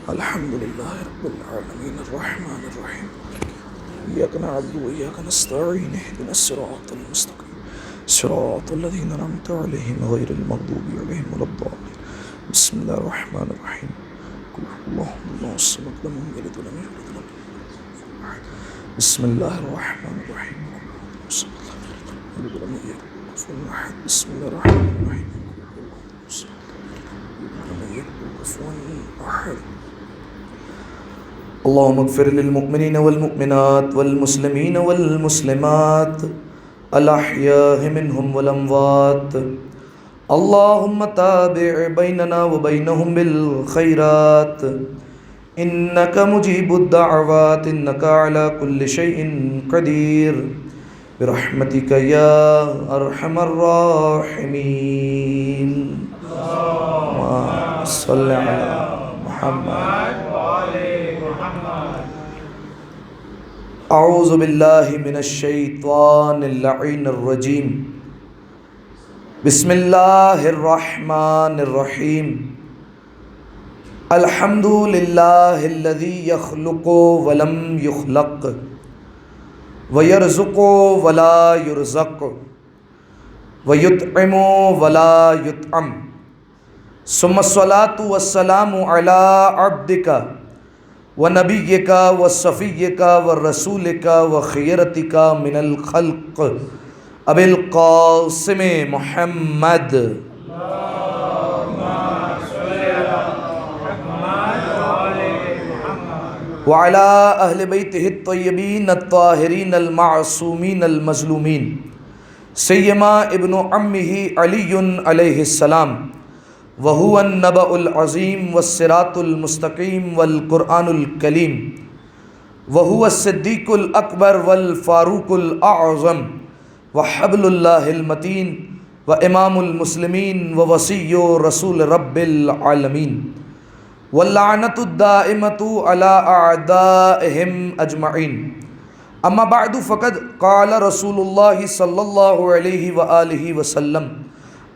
الحمد لله رب العالمين الرحمن الرحيم إياك نعبد وإياك نستعين اهدنا الصراط المستقيم صراط الذين أنعمت عليهم غير المغضوب عليهم ولا الضالين بسم الله الرحمن الرحيم قل هو الله الصمد لم يلد ولم يولد ولم يكن له أحد بسم الله الرحمن الرحيم قل هو الله الصمد لم يلد ولم يولد كفوا أحد بسم الله الرحمن الرحيم قل هو الله الصمد لم يلد كفوا أحد اللهم اغفر للمؤمنين والمؤمنات والمسلمين والمسلمات الأحياء منهم والأموات اللهم تابع بيننا وبينهم بالخيرات إنك مجيب الدعوات إنك على كل شيء قدير برحمتك يا أرحم الراحمين اللهم صل على محمد اعوذ باللہ من الشیطان اللعین الرجیم بسم اللہ الرحمن الرحیم الحمد للہ الذی یخلق ولم یخلق ویرزق ولا یرزق ویطعم ولا یطعم ثم الصلاة والسلام علی عبدک وَنَبِيِّكَ وَصَفِيِّكَ وَرَسُولِكَ وَخِيَرَتِكَ مِنَ الْخَلْقِ أَبِي الْقَاسِمِ محمد وعلى أهل بيته الطيبين الطاهرين المعصومين المظلومين سيما ابن عمه علي عليه السلام وهو النبأ العظيم والصراط المستقيم والقرآن الكريم وهو الصديق الأكبر والفاروق الأعظم وحبل الله المتين وإمام المسلمين ووصي رسول رب العالمين واللعنة الدائمة على أعدائهم أجمعين أما بعد فقد قال رسول الله صلى الله عليه وآله وسلم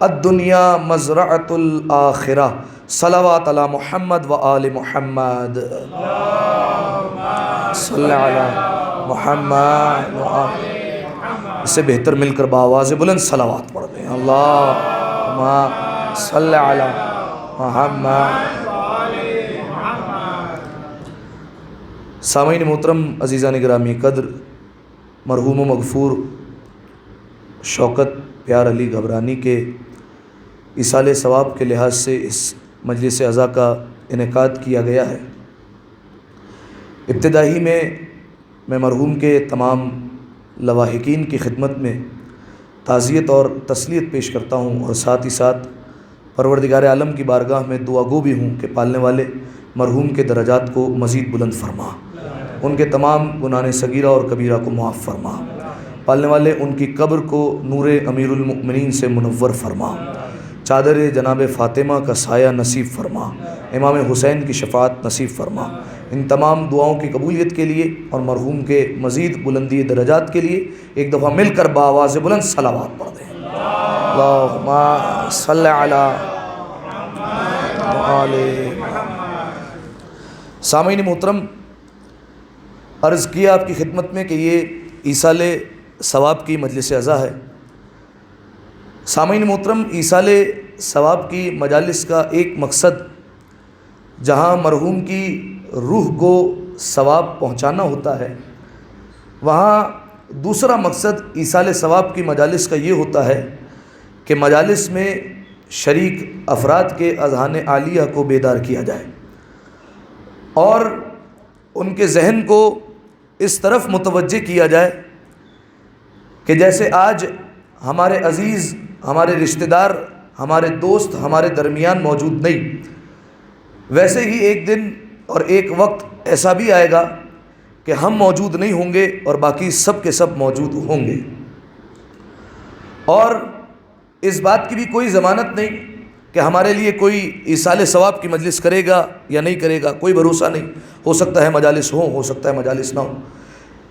الدنیا مزرعۃ الآخرہ صلوات علی محمد و آل محمد صلی علی محمد و آل. اس سے بہتر مل کر بآواز بلند صلوات پڑھ دیں. اللہم صلی علی محمد. سامعین محترم، عزیزان گرامی قدر، مرحوم و مغفور شوکت پیار علی گھبرانی کے ایصال ثواب کے لحاظ سے اس مجلس عزا کا انعقاد کیا گیا ہے. ابتدائی میں مرحوم کے تمام لواحقین کی خدمت میں تعزیت اور تسلیت پیش کرتا ہوں اور ساتھ ہی ساتھ پروردگار عالم کی بارگاہ میں دعا گو بھی ہوں کہ پالنے والے مرحوم کے درجات کو مزید بلند فرما، ان کے تمام گناہ صغیرہ اور کبیرہ کو معاف فرما، پالنے والے ان کی قبر کو نور امیر المؤمنین سے منور فرما، چادر جناب فاطمہ کا سایہ نصیب فرما، امام حسین کی شفاعت نصیب فرما. ان تمام دعاؤں کی قبولیت کے لیے اور مرحوم کے مزید بلندی درجات کے لیے ایک دفعہ مل کر بآواز بلند صلوات پڑھ دیں. اللہم صلی علی آل. سامعین محترم، عرض کیا آپ کی خدمت میں کہ یہ ایصال ثواب کی مجلس عزا ہے. سامعین محترم، ایصال ثواب کی مجالس کا ایک مقصد جہاں مرحوم کی روح کو ثواب پہنچانا ہوتا ہے، وہاں دوسرا مقصد ایصال ثواب کی مجالس کا یہ ہوتا ہے کہ مجالس میں شریک افراد کے اذہان عالیہ کو بیدار کیا جائے اور ان کے ذہن کو اس طرف متوجہ کیا جائے کہ جیسے آج ہمارے عزیز، ہمارے رشتہ دار، ہمارے دوست ہمارے درمیان موجود نہیں، ویسے ہی ایک دن اور ایک وقت ایسا بھی آئے گا کہ ہم موجود نہیں ہوں گے اور باقی سب کے سب موجود ہوں گے. اور اس بات کی بھی کوئی ضمانت نہیں کہ ہمارے لیے کوئی ایصال ثواب کی مجلس کرے گا یا نہیں کرے گا، کوئی بھروسہ نہیں. ہو سکتا ہے مجالس ہوں، ہو سکتا ہے مجالس نہ ہوں.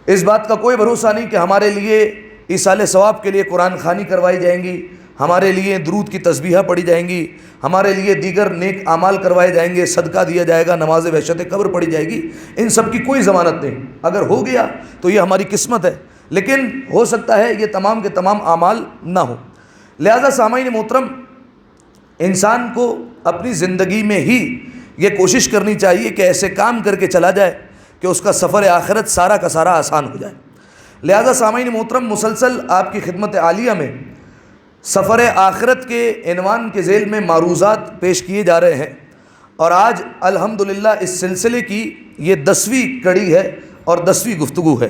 اس بات کا کوئی بھروسہ نہیں کہ ہمارے لیے ایصال ثواب کے لیے قرآن خوانی کروائی جائیں گی، ہمارے لیے درود کی تسبیحہ پڑھی جائیں گی، ہمارے لیے دیگر نیک اعمال کروائے جائیں گے، صدقہ دیا جائے گا، نماز وحشت قبر پڑھی جائے گی، ان سب کی کوئی ضمانت نہیں. اگر ہو گیا تو یہ ہماری قسمت ہے، لیکن ہو سکتا ہے یہ تمام کے تمام اعمال نہ ہوں. لہذا سامعین محترم، انسان کو اپنی زندگی میں ہی یہ کوشش کرنی چاہیے کہ ایسے کام کر کے چلا جائے کہ اس کا سفر آخرت سارا کا سارا آسان ہو جائے. لہذا سامعین محترم، مسلسل آپ کی خدمت عالیہ میں سفر آخرت کے عنوان کے ذیل میں معروضات پیش کیے جا رہے ہیں، اور آج الحمدللہ اس سلسلے کی یہ 10ویں کڑی ہے اور 10ویں گفتگو ہے،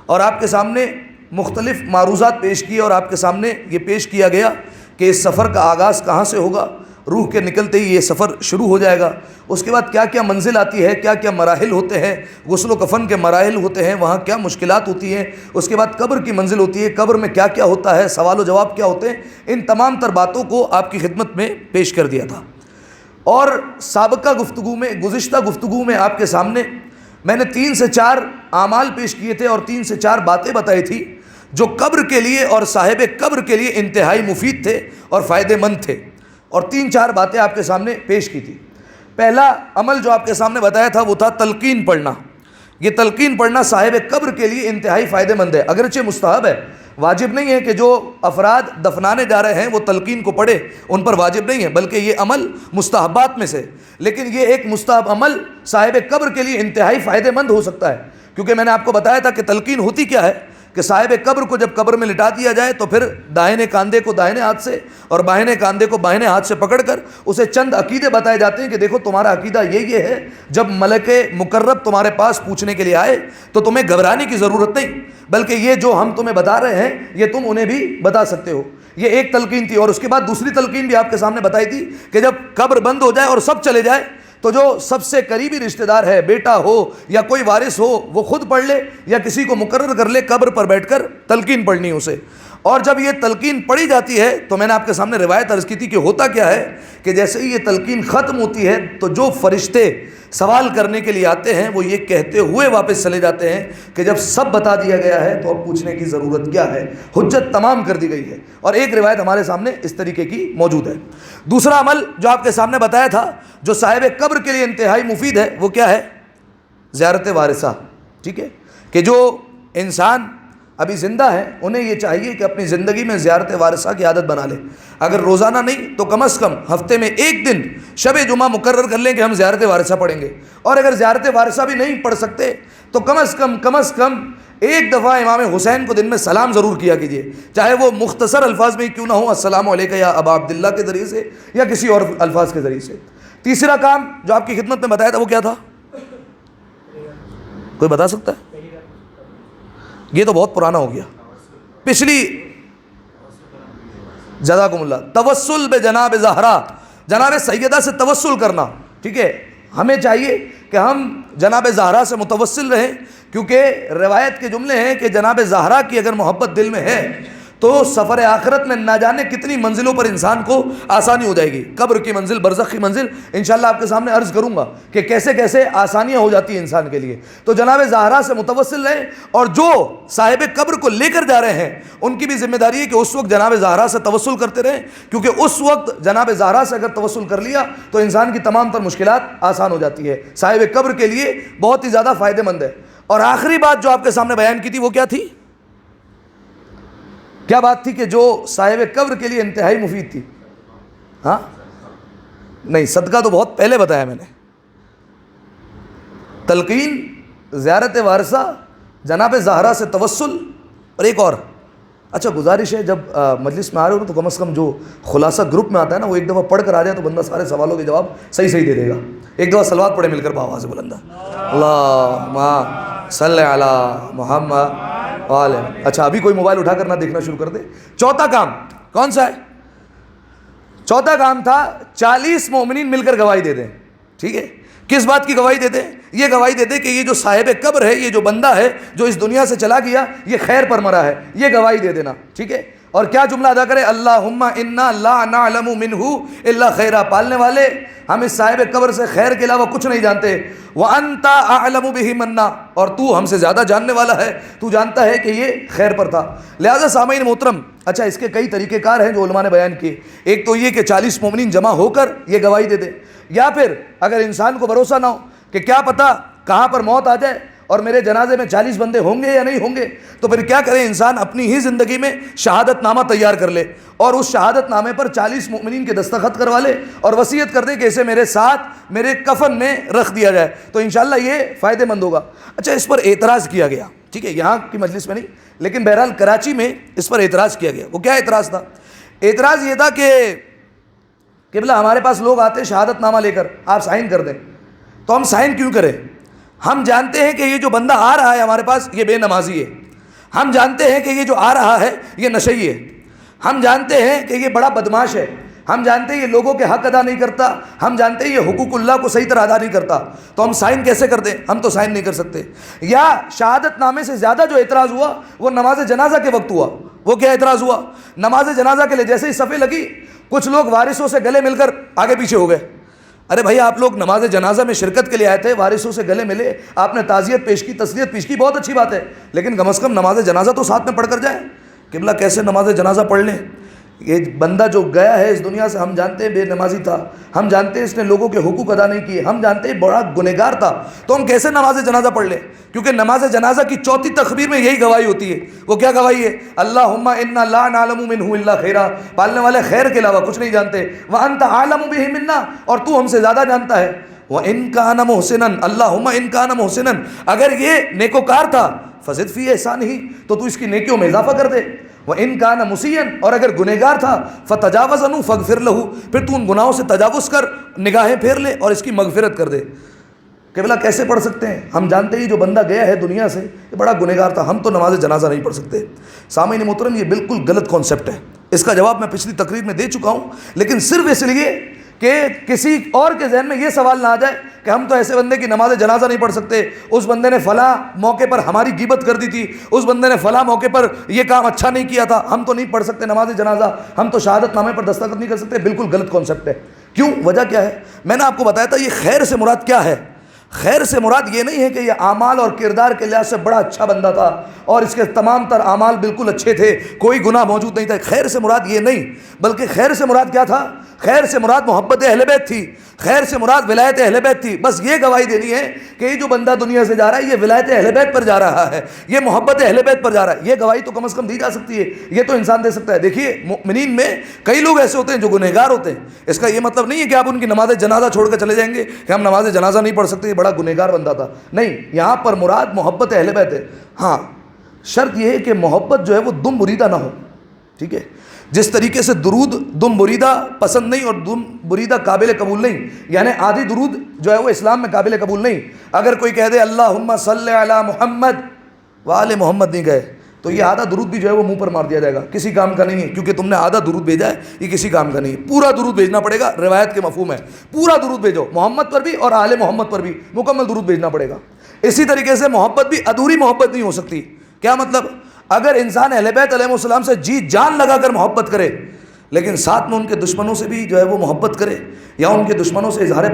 اور آپ کے سامنے مختلف معروضات پیش کیے اور آپ کے سامنے یہ پیش کیا گیا کہ اس سفر کا آغاز کہاں سے ہوگا. روح کے نکلتے ہی یہ سفر شروع ہو جائے گا. اس کے بعد کیا کیا منزل آتی ہے، کیا کیا مراحل ہوتے ہیں، غسل و کفن کے مراحل ہوتے ہیں، وہاں کیا مشکلات ہوتی ہیں. اس کے بعد قبر کی منزل ہوتی ہے، قبر میں کیا کیا ہوتا ہے، سوال و جواب کیا ہوتے ہیں. ان تمام تر باتوں کو آپ کی خدمت میں پیش کر دیا تھا. اور سابقہ گفتگو میں، گزشتہ گفتگو میں آپ کے سامنے میں نے 3 سے 4 اعمال پیش کیے تھے اور 3 سے 4 باتیں بتائی تھی جو قبر کے لیے اور صاحب قبر کے لیے انتہائی مفید تھے اور فائدہ مند تھے، اور 3-4 باتیں آپ کے سامنے پیش کی تھی. پہلا عمل جو آپ کے سامنے بتایا تھا وہ تھا تلقین پڑھنا. یہ تلقین پڑھنا صاحب قبر کے لیے انتہائی فائدہ مند ہے. اگرچہ مستحب ہے، واجب نہیں ہے کہ جو افراد دفنانے جا رہے ہیں وہ تلقین کو پڑھے، ان پر واجب نہیں ہے، بلکہ یہ عمل مستحبات میں سے. لیکن یہ ایک مستحب عمل صاحب قبر کے لیے انتہائی فائدہ مند ہو سکتا ہے، کیونکہ میں نے آپ کو بتایا تھا کہ تلقین ہوتی کیا ہے کہ صاحب قبر کو جب قبر میں لٹا دیا جائے تو پھر دائیں کاندھے کو دائیں ہاتھ سے اور بائیں کاندھے کو بائیں ہاتھ سے پکڑ کر اسے چند عقیدے بتائے جاتے ہیں کہ دیکھو تمہارا عقیدہ یہ ہے. جب ملک مقرب تمہارے پاس پوچھنے کے لیے آئے تو تمہیں گھبرانے کی ضرورت نہیں، بلکہ یہ جو ہم تمہیں بتا رہے ہیں یہ تم انہیں بھی بتا سکتے ہو. یہ ایک تلقین تھی. اور اس کے بعد دوسری تلقین بھی آپ کے سامنے بتائی تھی کہ جب قبر بند ہو جائے اور سب چلے جائے تو جو سب سے قریبی رشتہ دار ہے، بیٹا ہو یا کوئی وارث ہو، وہ خود پڑھ لے یا کسی کو مقرر کر لے قبر پر بیٹھ کر تلقین پڑھنی اسے. اور جب یہ تلقین پڑھی جاتی ہے تو میں نے آپ کے سامنے روایت عرض کی تھی کہ ہوتا کیا ہے کہ جیسے ہی یہ تلقین ختم ہوتی ہے تو جو فرشتے سوال کرنے کے لیے آتے ہیں وہ یہ کہتے ہوئے واپس چلے جاتے ہیں کہ جب سب بتا دیا گیا ہے تو اب پوچھنے کی ضرورت کیا ہے، حجت تمام کر دی گئی ہے. اور ایک روایت ہمارے سامنے اس طریقے کی موجود ہے. دوسرا عمل جو آپ کے سامنے بتایا تھا جو صاحب قبر کے لیے انتہائی مفید ہے وہ کیا ہے؟ زیارت وارثہ. ٹھیک ہے، کہ جو انسان ابھی زندہ ہے انہیں یہ چاہیے کہ اپنی زندگی میں زیارت وارثہ کی عادت بنا لے. اگر روزانہ نہیں تو کم از کم ہفتے میں ایک دن شب جمعہ مقرر کر لیں کہ ہم زیارت وارثہ پڑھیں گے. اور اگر زیارت وارثہ بھی نہیں پڑھ سکتے تو کم از کم ایک دفعہ امام حسین کو دن میں سلام ضرور کیا کیجیے، چاہے وہ مختصر الفاظ میں ہی کیوں نہ ہو، السلام علیکم یا ابا عبداللہ کے ذریعے سے یا کسی اور الفاظ کے ذریعے سے. تیسرا کام جو آپ کی خدمت میں بتایا تھا وہ کیا تھا؟ کوئی بتا سکتا ہے؟ یہ تو بہت پرانا ہو گیا. پچھلی جزاکم اللہ، توسل بے جناب زہرا، جناب سیدہ سے توسل کرنا. ٹھیک ہے، ہمیں چاہیے کہ ہم جناب زہرا سے متوسل رہیں، کیونکہ روایت کے جملے ہیں کہ جناب زہرا کی اگر محبت دل میں ہے تو سفر آخرت میں نہ جانے کتنی منزلوں پر انسان کو آسانی ہو جائے گی. قبر کی منزل، برزخ کی منزل، انشاءاللہ آپ کے سامنے عرض کروں گا کہ کیسے کیسے آسانیاں ہو جاتی ہیں انسان کے لیے. تو جناب زہرا سے متوسل رہیں، اور جو صاحب قبر کو لے کر جا رہے ہیں ان کی بھی ذمہ داری ہے کہ اس وقت جناب زہرا سے توسل کرتے رہیں، کیونکہ اس وقت جناب زہرا سے اگر توسل کر لیا تو انسان کی تمام تر مشکلات آسان ہو جاتی ہے. صاحب قبر کے لیے بہت ہی زیادہ فائدہ مند ہے. اور آخری بات جو آپ کے سامنے بیان کی تھی وہ کیا تھی؟ کیا بات تھی کہ جو صاحب قبر کے لیے انتہائی مفید تھی؟ ہاں نہیں، صدقہ تو بہت پہلے بتایا میں نے. تلقین، زیارت وارثہ، جناب زہرا سے توسل، اور ایک اور. اچھا گزارش ہے جب مجلس میں آ رہے ہو تو کم از کم جو خلاصہ گروپ میں آتا ہے نا وہ ایک دفعہ پڑھ کر آ جائے تو بندہ سارے سوالوں کے جواب صحیح دے دے گا. ایک دفعہ صلوات پڑھے مل کر بآواز بلندہ، اللہم صلی علی محمد وآلہ. اچھا ابھی کوئی موبائل اٹھا کر نہ دیکھنا شروع کر دے. چوتھا کام کون سا ہے؟ چوتھا کام تھا 40 مومنین مل کر گواہی دے دیں. ٹھیک ہے، کس بات کی گواہی دیتے ہیں؟ یہ گواہی دیتے کہ یہ جو صاحب قبر ہے، یہ جو بندہ ہے جو اس دنیا سے چلا گیا، یہ خیر پر مرا ہے، یہ گواہی دے دینا. ٹھیک ہے، اور کیا جملہ ادا کرے؟ اللہم انا لا نعلم منہ الا خیرا، پالنے والے ہم اس صاحب قبر سے خیر کے علاوہ کچھ نہیں جانتے، وانت اعلم بہ منا، اور تو ہم سے زیادہ جاننے والا ہے، تو جانتا ہے کہ یہ خیر پر تھا۔ لہذا سامعین محترم، اچھا اس کے کئی طریقہ کار ہیں جو علماء نے بیان کیے۔ ایک تو یہ کہ 40 مومنین جمع ہو کر یہ گواہی دے دیں، یا پھر اگر انسان کو بھروسہ نہ ہو کہ کیا پتہ کہاں پر موت آ جائے اور میرے جنازے میں 40 بندے ہوں گے یا نہیں ہوں گے، تو پھر کیا کرے؟ انسان اپنی ہی زندگی میں شہادت نامہ تیار کر لے اور اس شہادت نامے پر 40 مومنین کے دستخط کروا لے اور وصیت کر دے کہ اسے میرے ساتھ میرے کفن میں رکھ دیا جائے، تو انشاءاللہ یہ فائدہ مند ہوگا۔ اچھا اس پر اعتراض کیا گیا، ٹھیک ہے، یہاں کی مجلس میں نہیں لیکن بہرحال کراچی میں اس پر اعتراض کیا گیا۔ وہ کیا اعتراض تھا؟ اعتراض یہ تھا کہ قبلہ ہمارے پاس لوگ آتے شہادت نامہ لے کر، آپ سائن کر دیں، تو ہم سائن کیوں کریں؟ ہم جانتے ہیں کہ یہ جو بندہ آ رہا ہے ہمارے پاس یہ بے نمازی ہے، ہم جانتے ہیں کہ یہ جو آ رہا ہے یہ نشئی ہے، ہم جانتے ہیں کہ یہ بڑا بدماش ہے، ہم جانتے ہیں یہ لوگوں کے حق ادا نہیں کرتا، ہم جانتے ہیں یہ حقوق اللہ کو صحیح طرح ادا نہیں کرتا، تو ہم سائن کیسے کر دیں؟ ہم تو سائن نہیں کر سکتے۔ یا شہادت نامے سے زیادہ جو اعتراض ہوا وہ نماز جنازہ کے وقت ہوا۔ وہ کیا اعتراض ہوا؟ نماز جنازہ کے لیے جیسے ہی صفیں لگی، کچھ لوگ وارثوں سے گلے مل کر آگے پیچھے ہو گئے۔ ارے بھائی آپ لوگ نماز جنازہ میں شرکت کے لیے آئے تھے، وارثوں سے گلے ملے، آپ نے تعزیت پیش کی، تسلیت پیش کی، بہت اچھی بات ہے، لیکن کم از کم نماز جنازہ تو ساتھ میں پڑھ کر جائیں۔ قبلہ کیسے نماز جنازہ پڑھ لیں؟ یہ بندہ جو گیا ہے اس دنیا سے، ہم جانتے ہیں بے نمازی تھا، ہم جانتے ہیں اس نے لوگوں کے حقوق ادا نہیں کیے، ہم جانتے ہیں بڑا گنہگار تھا، تو ہم کیسے نماز جنازہ پڑھ لیں؟ کیونکہ نماز جنازہ کی چوتھی تکبیر میں یہی گواہی ہوتی ہے۔ وہ کیا گواہی ہے؟ اللہم انا لا نعلم منہ الا خیرا، پالنے والے خیر کے علاوہ کچھ نہیں جانتے، وانت اعلم بہ منا، اور تو ہم سے زیادہ جانتا ہے، وان کان محسنا، اللہم ان کان محسنا، اگر یہ نیکوکار تھا فزد فی احسانہ، تو اس کی نیکیوں میں اضافہ کر دے، وَإِن كَانَ مُسِيًّا، اور اگر گنہگار تھا فَتَجَاوَزْ عَنْهُ فَاغْفِرْ لَهُ، پھر تو ان گناہوں سے تجاوز کر، نگاہیں پھیر لے اور اس کی مغفرت کر دے۔ قبلہ کیسے پڑھ سکتے ہیں؟ ہم جانتے ہیں جو بندہ گیا ہے دنیا سے یہ بڑا گنہگار تھا، ہم تو نماز جنازہ نہیں پڑھ سکتے۔ سامعین محترم یہ بالکل غلط کانسیپٹ ہے، اس کا جواب میں پچھلی تقریر میں دے چکا ہوں، لیکن صرف اس لیے کہ کسی اور کے ذہن میں یہ سوال نہ آ جائے کہ ہم تو ایسے بندے کی نماز جنازہ نہیں پڑھ سکتے، اس بندے نے فلاں موقع پر ہماری غیبت کر دی تھی، اس بندے نے فلاں موقع پر یہ کام اچھا نہیں کیا تھا، ہم تو نہیں پڑھ سکتے نماز جنازہ، ہم تو شہادت نامے پر دستخط نہیں کر سکتے۔ بالکل غلط کانسیپٹ ہے۔ کیوں؟ وجہ کیا ہے؟ میں نے آپ کو بتایا تھا یہ خیر سے مراد کیا ہے۔ خیر سے مراد یہ نہیں ہے کہ یہ اعمال اور کردار کے لحاظ سے بڑا اچھا بندہ تھا اور اس کے تمام تر اعمال بالکل اچھے تھے، کوئی گناہ موجود نہیں تھا۔ خیر سے مراد یہ نہیں، بلکہ خیر سے مراد کیا تھا؟ خیر سے مراد محبت اہل بیت تھی، خیر سے مراد ولایت اہل بیت تھی۔ بس یہ گواہی دینی ہے کہ یہ جو بندہ دنیا سے جا رہا ہے یہ ولایت اہل بیت پر جا رہا ہے، یہ محبت اہل بیت پر جا رہا ہے، یہ گواہی تو کم از کم دی جا سکتی ہے، یہ تو انسان دے سکتا ہے۔ دیکھیے مؤمنین میں کئی لوگ ایسے ہوتے ہیں جو گنہگار ہوتے ہیں، اس کا یہ مطلب نہیں ہے کہ آپ ان کی نماز جنازہ چھوڑ کر چلے جائیں گے کہ ہم نماز جنازہ نہیں پڑھ سکتے، یہ بڑا گنہگار بندہ تھا، نہیں، یہاں پر مراد محبت اہل بیت ہے۔ ہاں شرط یہ ہے کہ محبت جو ہے وہ دم بریدہ نہ ہو، ٹھیک ہے؟ جس طریقے سے درود دم بریدہ پسند نہیں اور دم بریدہ قابل قبول نہیں، یعنی آدھی درود جو ہے وہ اسلام میں قابل قبول نہیں۔ اگر کوئی کہہ دے اللہم صلی علی محمد وآل محمد نہیں گئے تو یہ آدھا درود بھی جو ہے وہ منہ پر مار دیا جائے گا، کسی کام کا نہیں ہے، کیونکہ تم نے آدھا درود بھیجا ہے، یہ کسی کام کا نہیں ہے، پورا درود بھیجنا پڑے گا، روایت کے مفہوم ہے، پورا درود بھیجو، محمد پر بھی اور آل محمد پر بھی مکمل درود بھیجنا پڑے گا۔ اسی طریقے سے محبت بھی ادھوری محبت نہیں ہو سکتی۔ کیا مطلب؟ اگر انسان اہل بیت علیہ السلام سے جی جان لگا کر محبت کرے لیکن ساتھ میں ان کے دشمنوں سے بھی جو ہے وہ محبت کرے، یا ان کے دشمنوں سے اظہار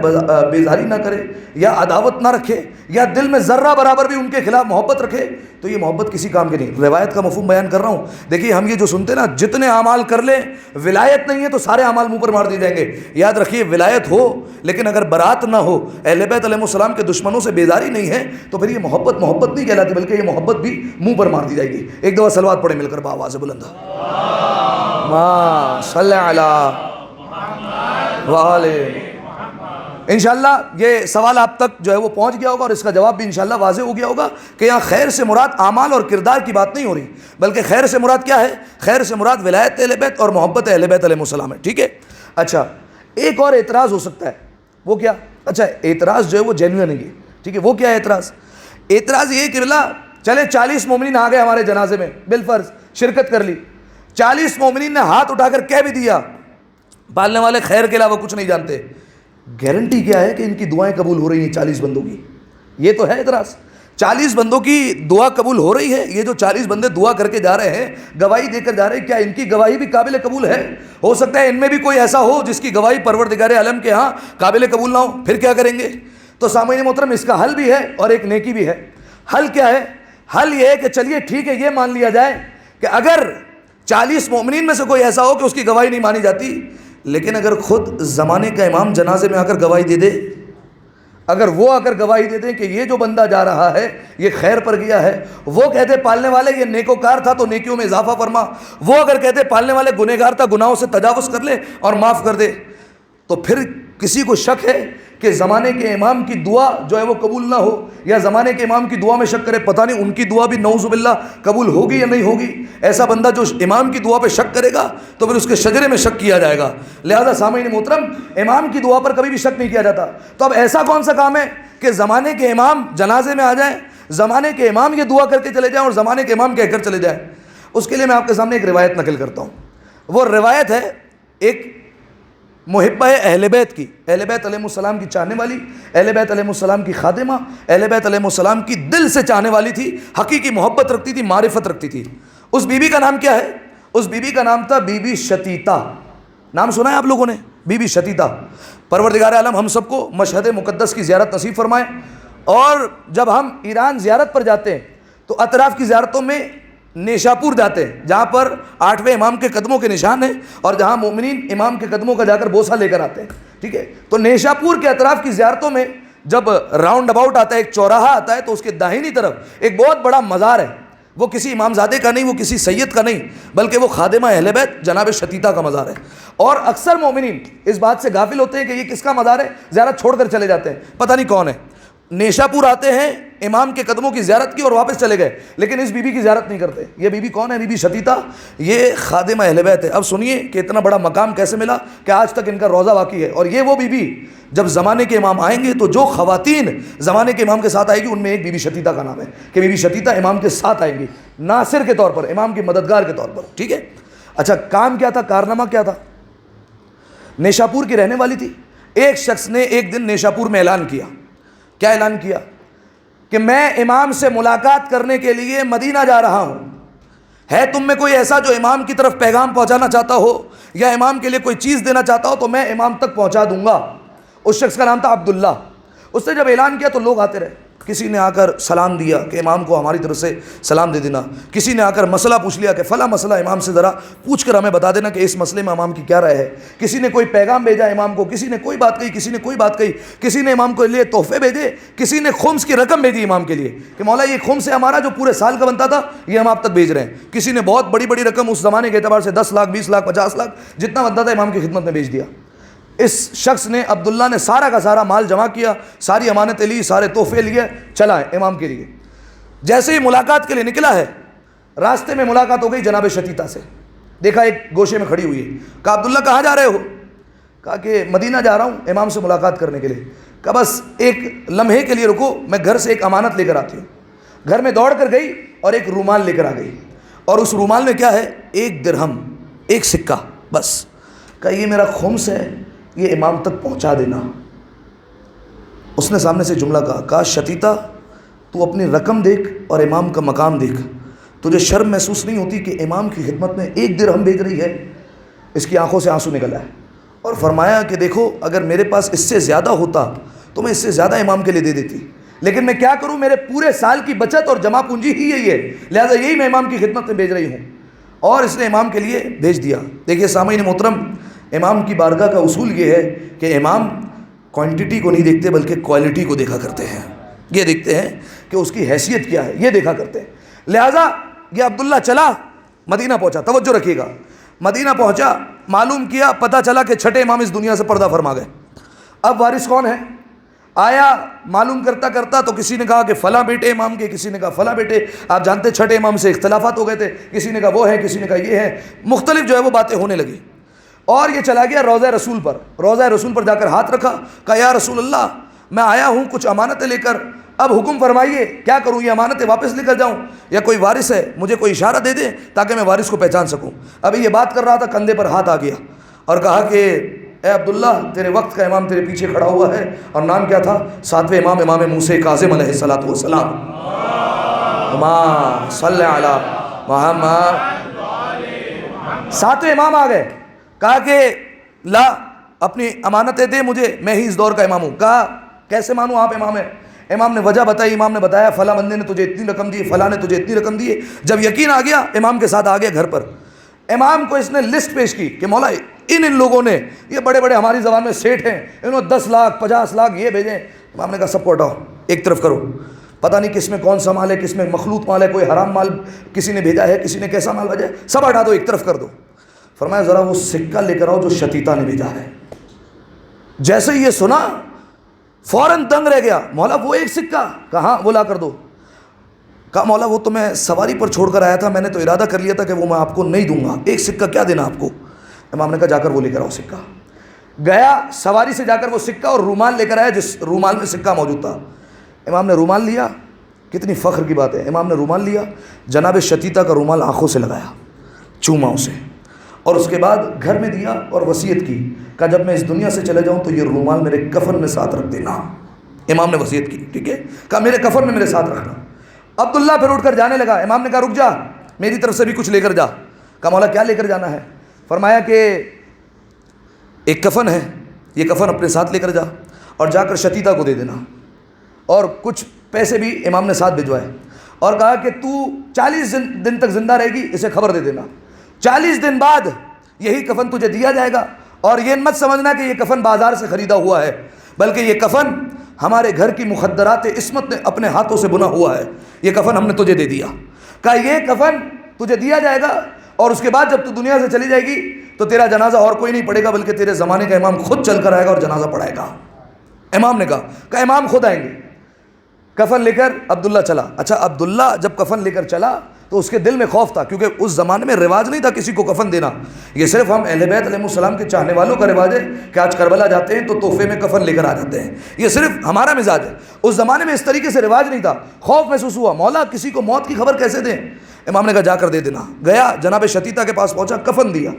بیزاری نہ کرے، یا عداوت نہ رکھے، یا دل میں ذرہ برابر بھی ان کے خلاف محبت رکھے، تو یہ محبت کسی کام کی نہیں۔ روایت کا مفہوم بیان کر رہا ہوں۔ دیکھیے ہم یہ جو سنتے ہیں نا، جتنے اعمال کر لیں ولایت نہیں ہے تو سارے اعمال منہ پر مار دیے جائیں گے۔ یاد رکھیے ولایت ہو لیکن اگر برات نہ ہو، اہل بیت علیہ السلام کے دشمنوں سے بیزاری نہیں ہے، تو پھر یہ محبت نہیں کہلاتی، بلکہ یہ محبت بھی منہ پر مار دی جائے گی۔ ایک دفعہ صلوات پڑھیں مل کر بآواز بلند، ما صلی علی وآلہ۔ انشاءاللہ یہ سوال آپ تک جو ہے وہ پہنچ گیا ہوگا اور اس کا جواب بھی انشاءاللہ واضح ہو گیا ہوگا کہ یہاں خیر سے مراد اعمال اور کردار کی بات نہیں ہو رہی، بلکہ خیر سے مراد کیا ہے؟ خیر سے مراد ولایت اہل بیت اور محبت اہل بیت علیہ السلام ہے، ٹھیک ہے؟ اچھا ایک اور اعتراض ہو سکتا ہے، وہ کیا؟ اچھا اعتراض جو ہے وہ جینوئن ہے، ٹھیک ہے؟ وہ کیا ہے اعتراض؟ اعتراض یہ کہ بلا چلے 40 مومنین آ گئے ہمارے جنازے میں، بالفرض شرکت کر لی، 40 مومنین نے ہاتھ اٹھا کر کہہ بھی دیا پالنے والے خیر کے علاوہ کچھ نہیں جانتے، گارنٹی کیا ہے کہ ان کی دعائیں قبول ہو رہی ہیں 40 بندوں کی؟ یہ تو ہے اعتراض۔ 40 بندوں کی دعا قبول ہو رہی ہے. یہ جو 40 بندے دعا کر کے جا رہے ہیں, گواہی دے کر جا رہے ہیں, کیا ان کی گواہی بھی قابل قبول ہے؟ ہو سکتا ہے ان میں بھی کوئی ایسا ہو جس کی گواہی پروردگار عالم کے ہاں قابل قبول نہ ہو, پھر کیا کریں گے؟ تو سامعین محترم, اس کا حل بھی ہے اور ایک نیکی بھی ہے. حل کیا ہے؟ حل یہ ہے کہ چلیے ٹھیک ہے, یہ مان لیا جائے کہ اگر 40 مومنین میں سے کوئی ایسا ہو کہ اس کی گواہی نہیں مانی جاتی, لیکن اگر خود زمانے کا امام جنازے میں آ کر گواہی دے دے, اگر وہ آ کر گواہی دے دیں کہ یہ جو بندہ جا رہا ہے یہ خیر پر گیا ہے, وہ کہتے پالنے والے یہ نیکوکار تھا تو نیکیوں میں اضافہ فرما, وہ اگر کہتے پالنے والے گنہگار تھا گناہوں سے تجاوز کر لے اور معاف کر دے, تو پھر کسی کو شک ہے کہ زمانے کے امام کی دعا جو ہے وہ قبول نہ ہو, یا زمانے کے امام کی دعا میں شک کرے, پتہ نہیں ان کی دعا بھی نعوذ باللہ قبول ہوگی یا نہیں ہوگی. ایسا بندہ جو امام کی دعا پہ شک کرے گا تو پھر اس کے شجرے میں شک کیا جائے گا. لہذا سامعین محترم, امام کی دعا پر کبھی بھی شک نہیں کیا جاتا. تو اب ایسا کون سا کام ہے کہ زمانے کے امام جنازے میں آ جائیں, زمانے کے امام یہ دعا کر کے چلے جائیں اور زمانے کے امام کہہ کر چلے جائیں؟ اس کے لیے میں آپ کے سامنے ایک روایت نقل کرتا ہوں. وہ روایت ہے ایک محبہ اہل بیت کی, اہل بیت علیہ السلام کی چاہنے والی, اہل بیت علیہ السلام کی خادمہ, اہل بیت علیہ السلام کی دل سے چاہنے والی تھی, حقیقی محبت رکھتی تھی, معرفت رکھتی تھی. اس بی بی کا نام کیا ہے؟ اس بی بی کا نام تھا بی بی شتیتا. نام سنا ہے آپ لوگوں نے؟ بی بی شتیتا. پروردگار عالم ہم سب کو مشہد مقدس کی زیارت نصیب فرمائے. اور جب ہم ایران زیارت پر جاتے ہیں تو اطراف کی زیارتوں میں نیشاپور جاتے ہیں, جہاں پر 8ویں امام کے قدموں کے نشان ہیں اور جہاں مومنین امام کے قدموں کا جا کر بوسہ لے کر آتے ہیں. ٹھیک ہے, تو نیشاپور کے اطراف کی زیارتوں میں جب راؤنڈ اباؤٹ آتا ہے, ایک چوراہا آتا ہے, تو اس کے داہنی طرف ایک بہت بڑا مزار ہے. وہ کسی امامزادے کا نہیں, وہ کسی سید کا نہیں, بلکہ وہ خادمہ اہل بیت جناب شتیتا کا مزار ہے. اور اکثر مومنین اس بات سے غافل ہوتے ہیں کہ یہ کس کا مزار ہے, زیارت چھوڑ کر چلے جاتے ہیں, پتہ نہیں کون ہے. نیشاپور آتے ہیں, امام کے قدموں کی زیارت کی اور واپس چلے گئے, لیکن اس بی بی کی زیارت نہیں کرتے. یہ بی بی کون ہے؟ بی بی شتیتا, یہ خادمہ اہل بیت ہے. اب سنیے کہ اتنا بڑا مقام کیسے ملا کہ آج تک ان کا روضہ باقی ہے. اور یہ وہ بی بی جب زمانے کے امام آئیں گے تو جو خواتین زمانے کے امام کے ساتھ آئے گی ان میں ایک بی بی شتیتا کا نام ہے کہ بی بی شتیتا امام کے ساتھ آئیں گی, ناصر کے طور پر, امام کی مددگار کے طور پر. ٹھیک ہے. اچھا, کام کیا تھا, کارنامہ کیا تھا؟ نیشاپور کی رہنے والی تھی. ایک شخص نے ایک دن نیشاپور میں اعلان کیا. کیا اعلان کیا؟ کہ میں امام سے ملاقات کرنے کے لیے مدینہ جا رہا ہوں. ہے تم میں کوئی ایسا جو امام کی طرف پیغام پہنچانا چاہتا ہو یا امام کے لیے کوئی چیز دینا چاہتا ہو تو میں امام تک پہنچا دوں گا. اس شخص کا نام تھا عبداللہ. اس نے جب اعلان کیا تو لوگ آتے رہے. کسی نے آ کر سلام دیا کہ امام کو ہماری طرف سے سلام دے دینا. کسی نے آ کر مسئلہ پوچھ لیا کہ فلاں مسئلہ امام سے ذرا پوچھ کر ہمیں بتا دینا کہ اس مسئلے میں امام کی کیا رائے ہے. کسی نے کوئی پیغام بھیجا امام کو, کسی نے کوئی بات کہی, کسی نے کوئی بات کہی, کسی نے امام کے لیے تحفے بھیجے, کسی نے خمس کی رقم بھیجی امام کے لیے کہ مولا یہ خمس ہے ہمارا جو پورے سال کا بنتا تھا یہ ہم آپ تک بھیج رہے ہیں. کسی نے بہت بڑی بڑی رقم اس زمانے کے اعتبار سے 10 لاکھ 20 لاکھ 50 لاکھ جتنا بنتا تھا امام کی خدمت میں بھیج دیا. اس شخص نے, عبداللہ نے, سارا کا سارا مال جمع کیا, ساری امانتیں لی, سارے تحفے لیے, چلا ہے امام کے لیے. جیسے ہی ملاقات کے لیے نکلا ہے, راستے میں ملاقات ہو گئی جناب شتیتا سے. دیکھا ایک گوشے میں کھڑی ہوئی ہے. کہا عبداللہ کہاں جا رہے ہو؟ کہا کہ مدینہ جا رہا ہوں امام سے ملاقات کرنے کے لیے. کہا بس ایک لمحے کے لیے رکو, میں گھر سے ایک امانت لے کر آتی ہوں. گھر میں دوڑ کر گئی اور ایک رومال لے کر آ گئی, اور اس رومال میں کیا ہے؟ 1 درہم, ایک سکہ بس. کہا یہ میرا خمس ہے, یہ امام تک پہنچا دینا. اس نے سامنے سے جملہ کہا شتیتا تو اپنی رقم دیکھ اور امام کا مقام دیکھ, تجھے شرم محسوس نہیں ہوتی کہ امام کی خدمت میں 1 درہم بھیج رہی ہے؟ اس کی آنکھوں سے آنسو نکل آئے اور فرمایا کہ دیکھو اگر میرے پاس اس سے زیادہ ہوتا تو میں اس سے زیادہ امام کے لیے دے دیتی, لیکن میں کیا کروں, میرے پورے سال کی بچت اور جمع پونجی ہی یہی ہے, لہذا یہی میں امام کی خدمت میں بھیج رہی ہوں. اور اس نے امام کے لیے بھیج دیا. دیکھیے سامعین محترم, امام کی بارگاہ کا اصول یہ ہے کہ امام کوانٹٹی کو نہیں دیکھتے بلکہ کوالٹی کو دیکھا کرتے ہیں. یہ دیکھتے ہیں کہ اس کی حیثیت کیا ہے, یہ دیکھا کرتے ہیں. لہٰذا یہ عبداللہ چلا, مدینہ پہنچا. توجہ رکھیے گا, مدینہ پہنچا, معلوم کیا, پتہ چلا کہ 6 امام اس دنیا سے پردہ فرما گئے. اب وارث کون ہے؟ آیا معلوم کرتا کرتا تو کسی نے کہا کہ فلاں بیٹے امام کے, کسی نے کہا فلاں بیٹے. آپ جانتے 6 امام سے اختلافات ہو گئے تھے, کسی نے کہا وہ ہے, کسی نے کہا یہ ہے, مختلف جو ہے وہ باتیں ہونے لگی. اور یہ چلا گیا روضہ رسول پر. روضہ رسول پر جا کر ہاتھ رکھا, کہا یا رسول اللہ میں آیا ہوں کچھ امانتیں لے کر, اب حکم فرمائیے کیا کروں, یہ امانتیں واپس لے کر جاؤں یا کوئی وارث ہے مجھے کوئی اشارہ دے دے تاکہ میں وارث کو پہچان سکوں. ابھی یہ بات کر رہا تھا, کندھے پر ہاتھ آ گیا اور کہا کہ اے عبداللہ تیرے وقت کا امام تیرے پیچھے کھڑا ہوا ہے، اور نام کیا تھا؟ 7ویں امام، امام موسیٰ کاظم علیہ الصلوۃ والسلام۔ اللہم صلی علی محمد۔ 7ویں امام آ گئے، کہا کہ لا اپنی امانتیں دے مجھے، میں ہی اس دور کا امام ہوں۔ کہا کیسے مانوں آپ امام ہیں؟ امام نے وجہ بتائی، امام نے بتایا فلاں بندے نے تجھے اتنی رقم دی، فلاں نے تجھے اتنی رقم دی۔ جب یقین آ گیا امام کے ساتھ آ گیا گھر پر، امام کو اس نے لسٹ پیش کی کہ مولا ان لوگوں نے، یہ بڑے بڑے ہماری زبان میں سیٹھ ہیں، انہوں نے 10 لاکھ 50 لاکھ یہ بھیجیں۔ امام نے کہا سب کو ہٹاؤ، ایک طرف کرو، پتہ نہیں کس میں کون سا مال ہے، کس میں مخلوط مال ہے، کوئی حرام مال کسی نے بھیجا ہے، کسی نے کیسا مال بھیجا ہے، سب ہٹا دو، ایک طرف کر دو۔ فرمایا ذرا وہ سکہ لے کر آؤ جو شتیتا نے بھیجا ہے۔ جیسے ہی یہ سنا فوراً دنگ رہ گیا، مولا وہ ایک سکہ؟ کہاں، وہ لا کر دو۔ کہا مولا وہ تو میں سواری پر چھوڑ کر آیا تھا، میں نے تو ارادہ کر لیا تھا کہ وہ میں آپ کو نہیں دوں گا، ایک سکہ کیا دینا آپ کو؟ امام نے کہا جا کر وہ لے کر آؤ سکہ۔ گیا سواری سے جا کر وہ سکہ اور رومال لے کر آیا جس رومال میں سکہ موجود تھا۔ امام نے رومال لیا، کتنی فخر کی بات ہے، امام نے رومال لیا، جناب شتیتا کا رومال آنکھوں سے لگایا، چوما اسے، اور اس کے بعد گھر میں دیا اور وصیت کی، کہا جب میں اس دنیا سے چلے جاؤں تو یہ رومال میرے کفن میں ساتھ رکھ دینا۔ امام نے وصیت کی، ٹھیک ہے، کہا میرے کفن میں میرے ساتھ رکھنا۔ عبداللہ پھر اٹھ کر جانے لگا، امام نے کہا رک جا، میری طرف سے بھی کچھ لے کر جا۔ کہا مولا کیا لے کر جانا ہے؟ فرمایا کہ ایک کفن ہے، یہ کفن اپنے ساتھ لے کر جا اور جا کر شتیتا کو دے دینا، اور کچھ پیسے بھی امام نے ساتھ بھجوائے، اور کہا کہ تو 40 دن تک زندہ رہے گی، اسے خبر دے دینا، 40 دن بعد یہی کفن تجھے دیا جائے گا، اور یہ مت سمجھنا کہ یہ کفن بازار سے خریدا ہوا ہے، بلکہ یہ کفن ہمارے گھر کی مخدرات عصمت نے اپنے ہاتھوں سے بنا ہوا ہے، یہ کفن ہم نے تجھے دے دیا۔ کہا یہ کفن تجھے دیا جائے گا، اور اس کے بعد جب تو دنیا سے چلی جائے گی تو تیرا جنازہ اور کوئی نہیں پڑے گا بلکہ تیرے زمانے کا امام خود چل کر آئے گا اور جنازہ پڑھائے گا۔ امام نے کہا امام خود آئیں گے۔ کفن لے کر عبداللہ چلا۔ اچھا عبداللہ جب کفن لے کر چلا تو اس کے دل میں خوف تھا، کیونکہ اس زمانے میں رواج نہیں تھا کسی کو کفن دینا، یہ صرف ہم اہل بیت علیہ السلام کے چاہنے والوں کا رواج ہے کہ آج کربلا جاتے ہیں تو تحفے میں کفن لے کر آ جاتے ہیں، یہ صرف ہمارا مزاج ہے، اس زمانے میں اس طریقے سے رواج نہیں تھا۔ خوف محسوس ہوا، مولا کسی کو موت کی خبر کیسے دیں؟ امام نے کہا جا کر دے دینا۔ گیا جناب شتیتا کے پاس پہنچا، کفن دیا،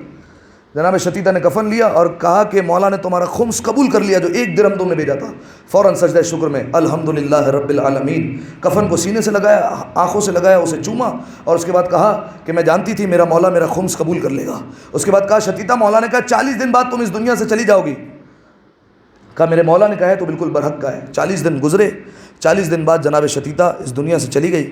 جناب شتیتا نے کفن لیا اور کہا کہ مولا نے تمہارا خمس قبول کر لیا جو 1 درہم تم نے بھیجا تھا۔ فوراً سجدہ شکر میں الحمدللہ رب العالمین، کفن کو سینے سے لگایا، آنکھوں سے لگایا، اسے چوما، اور اس کے بعد کہا کہ میں جانتی تھی میرا مولا میرا خمس قبول کر لے گا۔ اس کے بعد کہا شتیتا، مولا نے کہا 40 دن بعد تم اس دنیا سے چلی جاؤ گی۔ کہا میرے مولا نے کہا ہے تو بالکل برحق کا ہے۔ 40 دن گزرے، 40 دن بعد جناب شتیتا اس دنیا سے چلی گئی۔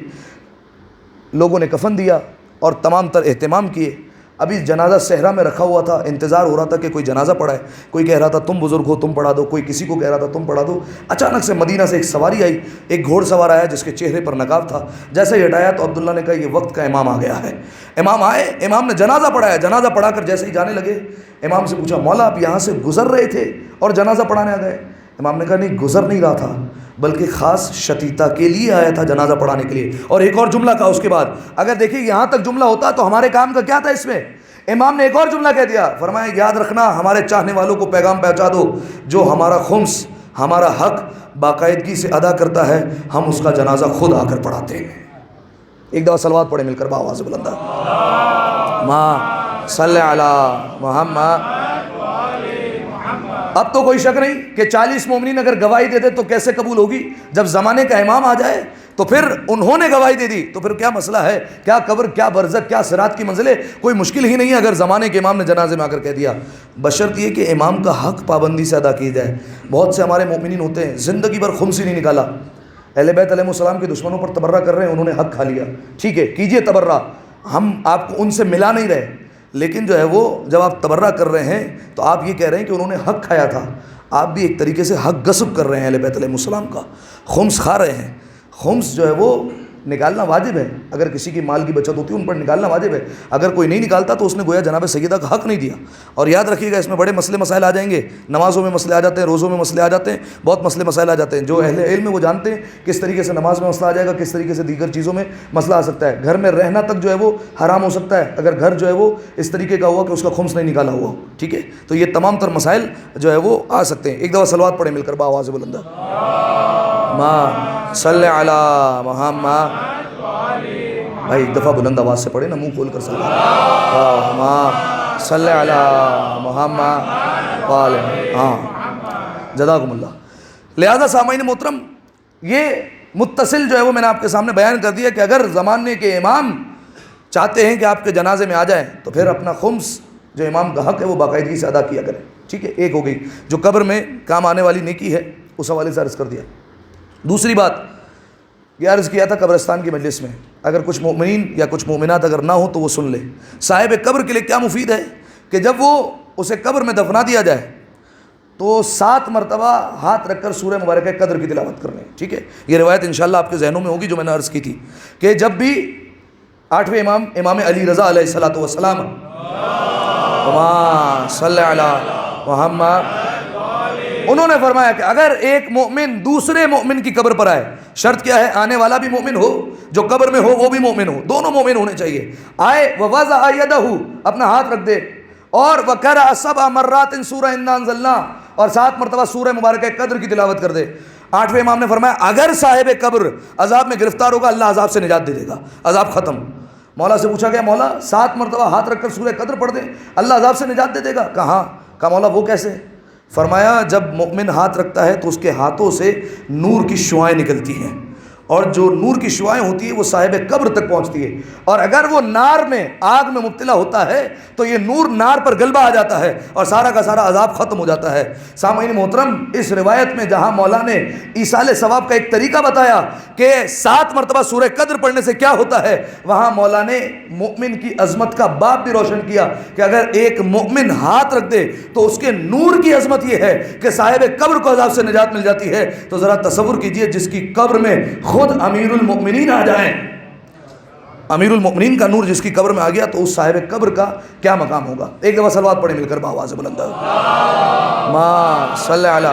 لوگوں نے کفن دیا اور تمام تر اہتمام کیے۔ ابھی جنازہ صحرا میں رکھا ہوا تھا، انتظار ہو رہا تھا کہ کوئی جنازہ پڑھائے، کوئی کہہ رہا تھا تم بزرگ ہو تم پڑھا دو، کوئی کسی کو کہہ رہا تھا تم پڑھا دو۔ اچانک سے مدینہ سے ایک سواری آئی، ایک گھوڑ سوار آیا جس کے چہرے پر نقاب تھا، جیسے ہی ہٹایا تو عبداللہ نے کہا یہ وقت کا امام آ گیا ہے۔ امام آئے، امام نے جنازہ پڑھایا، جنازہ پڑھا کر جیسے ہی جانے لگے امام سے پوچھا مولا آپ یہاں سے گزر رہے تھے اور جنازہ پڑھانے آ گئے؟ امام نے کہا نہیں گزر نہیں رہا تھا بلکہ خاص شتیتا کے لیے آیا تھا جنازہ پڑھانے کے لیے۔ اور ایک اور جملہ کہا اس کے بعد، اگر دیکھیں یہاں تک جملہ ہوتا تو ہمارے کام کا کیا تھا اس میں؟ امام نے ایک اور جملہ کہہ دیا، فرمایا یاد رکھنا ہمارے چاہنے والوں کو پیغام پہنچا دو، جو ہمارا خمس ہمارا حق باقاعدگی سے ادا کرتا ہے ہم اس کا جنازہ خود آ کر پڑھاتے ہیں۔ ایک دفعہ صلوات پڑھے مل کر بآواز بلند ماں صلی علی محمد۔ اب تو کوئی شک نہیں کہ 40 مومنین اگر گواہی دے دے تو کیسے قبول ہوگی؟ جب زمانے کا امام آ جائے تو پھر انہوں نے گواہی دے دی تو پھر کیا مسئلہ ہے؟ کیا قبر، کیا برزخ، کیا صراط کی منزلیں، کوئی مشکل ہی نہیں ہے اگر زمانے کے امام نے جنازے میں آ کر کہہ دیا، بشرط یہ کہ امام کا حق پابندی سے ادا کی جائے۔ بہت سے ہمارے مومنین ہوتے ہیں زندگی بھر خمس ہی نہیں نکالا، اہل بیت علیہ السلام کے دشمنوں پر تبرہ کر رہے ہیں، انہوں نے حق کھا لیا، ٹھیک ہے کیجئے تبرہ، ہم آپ کو ان سے ملا نہیں رہے، لیکن جو ہے وہ جب آپ تبرہ کر رہے ہیں تو آپ یہ کہہ رہے ہیں کہ انہوں نے حق کھایا تھا، آپ بھی ایک طریقے سے حق غصب کر رہے ہیں اہل بیت علیہ السلام کا، خمس کھا رہے ہیں۔ خمس جو ہے وہ نکالنا واجب ہے، اگر کسی کی مال کی بچت ہوتی ہے ان پر نکالنا واجب ہے، اگر کوئی نہیں نکالتا تو اس نے گویا جناب سیدہ کا حق نہیں دیا۔ اور یاد رکھیے گا اس میں بڑے مسئلے مسائل آ جائیں گے، نمازوں میں مسئلے آ جاتے ہیں، روزوں میں مسئلے آ جاتے ہیں، بہت مسئلے مسائل آ جاتے ہیں، جو اہل علم ہے وہ جانتے ہیں کس طریقے سے نماز میں مسئلہ آ جائے گا، کس طریقے سے دیگر چیزوں میں مسئلہ آ سکتا ہے، گھر میں رہنا تک جو ہے وہ حرام ہو سکتا ہے اگر گھر جو ہے وہ اس طریقے کا ہوا کہ اس کا خمس نہیں نکالا ہوا، ٹھیک ہے، تو یہ تمام تر مسائل جو ہے وہ آ سکتے ہیں۔ ایک دفعہ صلوات پڑھیں مل کر بآواز بلند ماں صلی علی محمد۔ بھائی ایک دفعہ بلند آواز سے پڑھے نا، منہ کھول کر صلوات، ماں صلی علی محمد۔ ہاں جزاکم اللہ۔ لہذا سامعین محترم، یہ متصل جو ہے وہ میں نے آپ کے سامنے بیان کر دیا کہ اگر زمانے کے امام چاہتے ہیں کہ آپ کے جنازے میں آ جائیں تو پھر اپنا خمس جو امام کا حق ہے وہ باقاعدگی سے ادا کیا کریں، ٹھیک ہے۔ ایک ہو گئی جو قبر میں کام آنے والی نیکی ہے، اس حوالے سے عرض کر دیا۔ دوسری بات یہ عرض کیا تھا قبرستان کی مجلس میں، اگر کچھ مومنین یا کچھ مومنات اگر نہ ہو تو وہ سن لے، صاحب قبر کے لیے کیا مفید ہے کہ جب وہ اسے قبر میں دفنا دیا جائے تو 7 مرتبہ ہاتھ رکھ کر سورہ مبارکہ قدر کی تلاوت کر لیں، ٹھیک ہے۔ یہ روایت انشاءاللہ آپ کے ذہنوں میں ہوگی جو میں نے عرض کی تھی کہ جب بھی 8ویں امام علی رضا علیہ الصلوۃ والسلام صلی علی محمد، انہوں نے فرمایا کہ اگر ایک مومن دوسرے مومن کی قبر پر آئے، شرط کیا ہے؟ آنے والا بھی مومن ہو، جو قبر میں ہو وہ بھی مومن ہو، دونوں مومن ہونے چاہیے۔ آئے ووضع یدہ، اپنا ہاتھ رکھ دے، اور وقرأ 7 مرات سورہ انا انزلنا، اور 7 مرتبہ سورہ مبارکہ قدر کی تلاوت کر دے۔ 8ویں امام نے فرمایا اگر صاحب قبر عذاب میں گرفتار ہوگا اللہ عذاب سے نجات دے دے گا، عذاب ختم۔ مولا سے پوچھا گیا مولا 7 مرتبہ ہاتھ رکھ کر سورہ قدر پڑھ دیں اللہ عذاب سے نجات دے دے گا؟ کہا مولا وہ کیسے؟ فرمایا جب مؤمن ہاتھ رکھتا ہے تو اس کے ہاتھوں سے نور کی شعائیں نکلتی ہیں، اور جو نور کی شعائیں ہوتی ہیں وہ صاحب قبر تک پہنچتی ہے، اور اگر وہ نار میں آگ میں مبتلا ہوتا ہے تو یہ نور نار پر غلبہ آ جاتا ہے اور سارا کا سارا عذاب ختم ہو جاتا ہے۔ سامعین محترم، اس روایت میں جہاں مولا نے ایصال ثواب کا ایک طریقہ بتایا کہ 7 مرتبہ سورہ قدر پڑھنے سے کیا ہوتا ہے، وہاں مولا نے مؤمن کی عظمت کا باب بھی روشن کیا کہ اگر ایک مؤمن ہاتھ رکھ دے تو اس کے نور کی عظمت یہ ہے کہ صاحب قبر کو عذاب سے نجات مل جاتی ہے۔ تو ذرا تصور کیجئے جس کی قبر میں خود امیر المؤمنین آ جائیں، امیر المؤمنین کا نور جس کی قبر میں آ گیا تو اس صاحب قبر کا کیا مقام ہوگا۔ ایک دفعہ صلوات پڑھیں مل کر بآواز بلند، ما صلی علی۔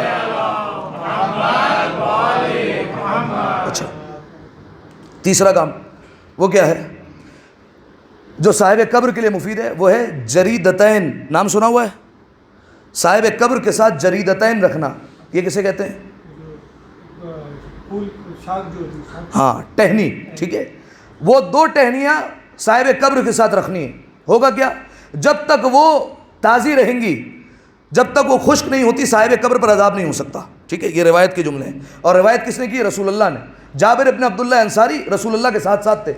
اچھا، تیسرا کام وہ کیا ہے جو صاحب قبر کے لیے مفید ہے؟ وہ ہے جریدتین، نام سنا ہوا ہے؟ صاحب قبر کے ساتھ جریدتین رکھنا، یہ کسے کہتے ہیں؟ ہاں، ٹہنی، ٹھیک ہے۔ وہ 2 ٹہنیاں صاحب قبر کے ساتھ رکھنی ہے۔ ہوگا کیا؟ جب تک وہ تازی رہیں گی، جب تک وہ خشک نہیں ہوتی صاحب قبر پر عذاب نہیں ہو سکتا، ٹھیک ہے۔ یہ روایت کے جملے ہیں، اور روایت کس نے کی؟ رسول اللہ نے۔ جابر ابن عبداللہ انصاری رسول اللہ کے ساتھ ساتھ تھے،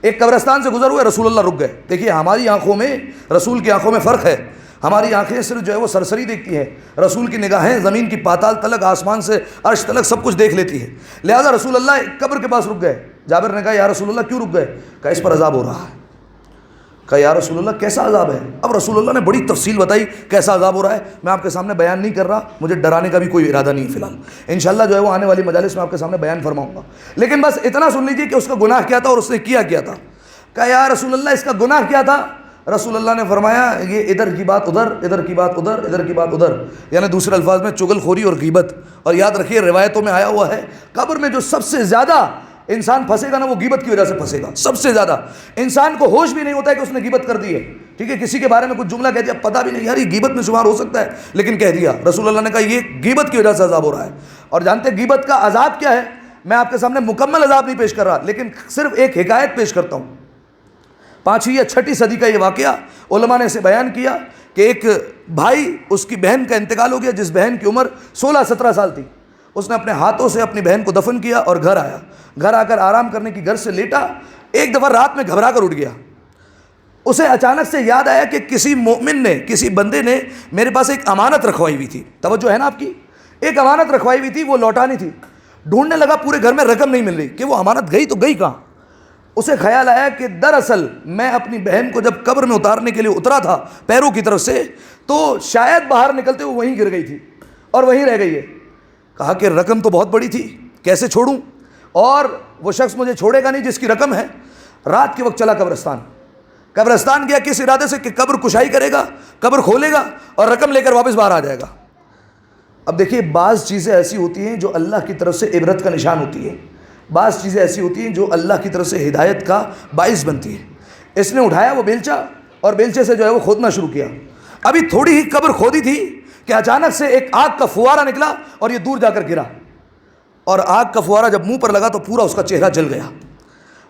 ایک قبرستان سے گزر ہوئے، رسول اللہ رک گئے۔ دیکھیے ہماری آنکھوں میں رسول کی آنکھوں میں فرق ہے، ہماری آنکھیں صرف جو ہے وہ سرسری دیکھتی ہیں، رسول کی نگاہیں زمین کی پاتال تلک، آسمان سے عرش تلک سب کچھ دیکھ لیتی ہے۔ لہذا رسول اللہ قبر کے پاس رک گئے۔ جابر نے کہا یا رسول اللہ کیوں رک گئے؟ کہا اس پر عذاب ہو رہا ہے۔ کہا یا رسول اللہ کیسا عذاب ہے؟ اب رسول اللہ نے بڑی تفصیل بتائی کیسا عذاب ہو رہا ہے، میں آپ کے سامنے بیان نہیں کر رہا، مجھے ڈرانے کا بھی کوئی ارادہ نہیں ہے فی الحال، انشاءاللہ جو ہے وہ آنے والی مجالس میں آپ کے سامنے بیان فرماؤں گا، لیکن بس اتنا سن لیجیے کہ اس کا گناہ کیا تھا اور اس نے کیا تھا۔ کہا یا رسول اللہ اس کا گناہ کیا تھا؟ رسول اللہ نے فرمایا یہ ادھر کی بات ادھر، ادھر کی بات ادھر، ادھر کی بات ادھر، یعنی دوسرے الفاظ میں چغل خوری اور غیبت۔ اور یاد رکھیے روایتوں میں آیا ہوا ہے قبر میں جو سب سے زیادہ انسان پھنسے گا نا وہ غیبت کی وجہ سے پھنسے گا، سب سے زیادہ۔ انسان کو ہوش بھی نہیں ہوتا ہے کہ اس نے غیبت کر دی ہے، ٹھیک ہے، کسی کے بارے میں کچھ جملہ کہہ دیا، پتہ بھی نہیں یار یہ غیبت میں شمار ہو سکتا ہے لیکن کہہ دیا۔ رسول اللہ نے کہا یہ غیبت کی وجہ سے عذاب ہو رہا ہے۔ اور جانتے ہیں غیبت کا عذاب کیا ہے؟ میں آپ کے سامنے مکمل عذاب نہیں پیش کر رہا لیکن صرف ایک حکایت پیش کرتا ہوں۔ 5ویں یا 6ٹھی صدی کا یہ واقعہ علماء نے اسے بیان کیا کہ ایک بھائی، اس کی بہن کا انتقال ہو گیا، جس بہن کی عمر 16-17 سال تھی۔ اس نے اپنے ہاتھوں سے اپنی بہن کو دفن کیا اور گھر آیا، گھر آ کر آرام کرنے کی گھر سے لیٹا، ایک دفعہ رات میں گھبرا کر اٹھ گیا۔ اسے اچانک سے یاد آیا کہ کسی مومن نے، کسی بندے نے میرے پاس ایک امانت رکھوائی ہوئی تھی، توجہ ہے نا آپ کی، ایک امانت رکھوائی ہوئی تھی، وہ لوٹانی تھی۔ ڈھونڈنے لگا پورے گھر میں، رقم نہیں مل رہی کہ وہ امانت گئی تو گئی کہاں۔ اسے خیال آیا کہ دراصل میں اپنی بہن کو جب قبر میں اتارنے کے لیے اترا تھا پیروں کی طرف سے تو شاید باہر نکلتے ہوئے وہیں گر گئی تھی اور وہیں رہ گئی ہے۔ کہا کہ رقم تو بہت بڑی تھی، کیسے چھوڑوں، اور وہ شخص مجھے چھوڑے گا نہیں جس کی رقم ہے۔ رات کے وقت چلا قبرستان گیا کس ارادے سے کہ قبر کشائی کرے گا، قبر کھولے گا اور رقم لے کر واپس باہر آ جائے گا۔ اب دیکھیے بعض چیزیں ایسی ہوتی ہیں جو اللہ کی طرف سے عبرت کا نشان ہوتی ہے، بعض چیزیں ایسی ہوتی ہیں جو اللہ کی طرف سے ہدایت کا باعث بنتی ہے۔ اس نے اٹھایا وہ بیلچہ اور بیلچے سے جو ہے وہ کھودنا شروع کیا۔ ابھی تھوڑی ہی قبر کھودی تھی کہ اچانک سے ایک آگ کا فوارہ نکلا اور یہ دور جا کر گرا، اور آگ کا فوارہ جب منہ پر لگا تو پورا اس کا چہرہ جل گیا۔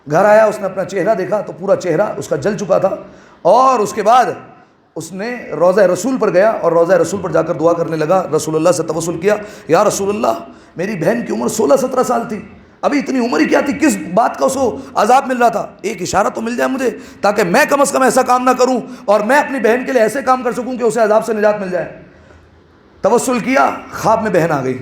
گھر آیا، اس نے اپنا چہرہ دیکھا تو پورا چہرہ اس کا جل چکا تھا، اور اس کے بعد اس نے روضہ رسول پر گیا اور روضہ رسول پر جا کر دعا کرنے لگا، رسول اللہ سے توسل کیا، یا رسول اللہ میری بہن کی عمر 16-17 سال تھی، ابھی اتنی عمر ہی کیا تھی، کس بات کا اس کو عذاب مل رہا تھا، ایک اشارہ تو مل جائے مجھے تاکہ میں کم از کم ایسا کام نہ کروں اور میں اپنی بہن کے لیے ایسے کام کر سکوں کہ اسے عذاب سے نجات مل جائے۔ توسل کیا، خواب میں بہن آ گئی،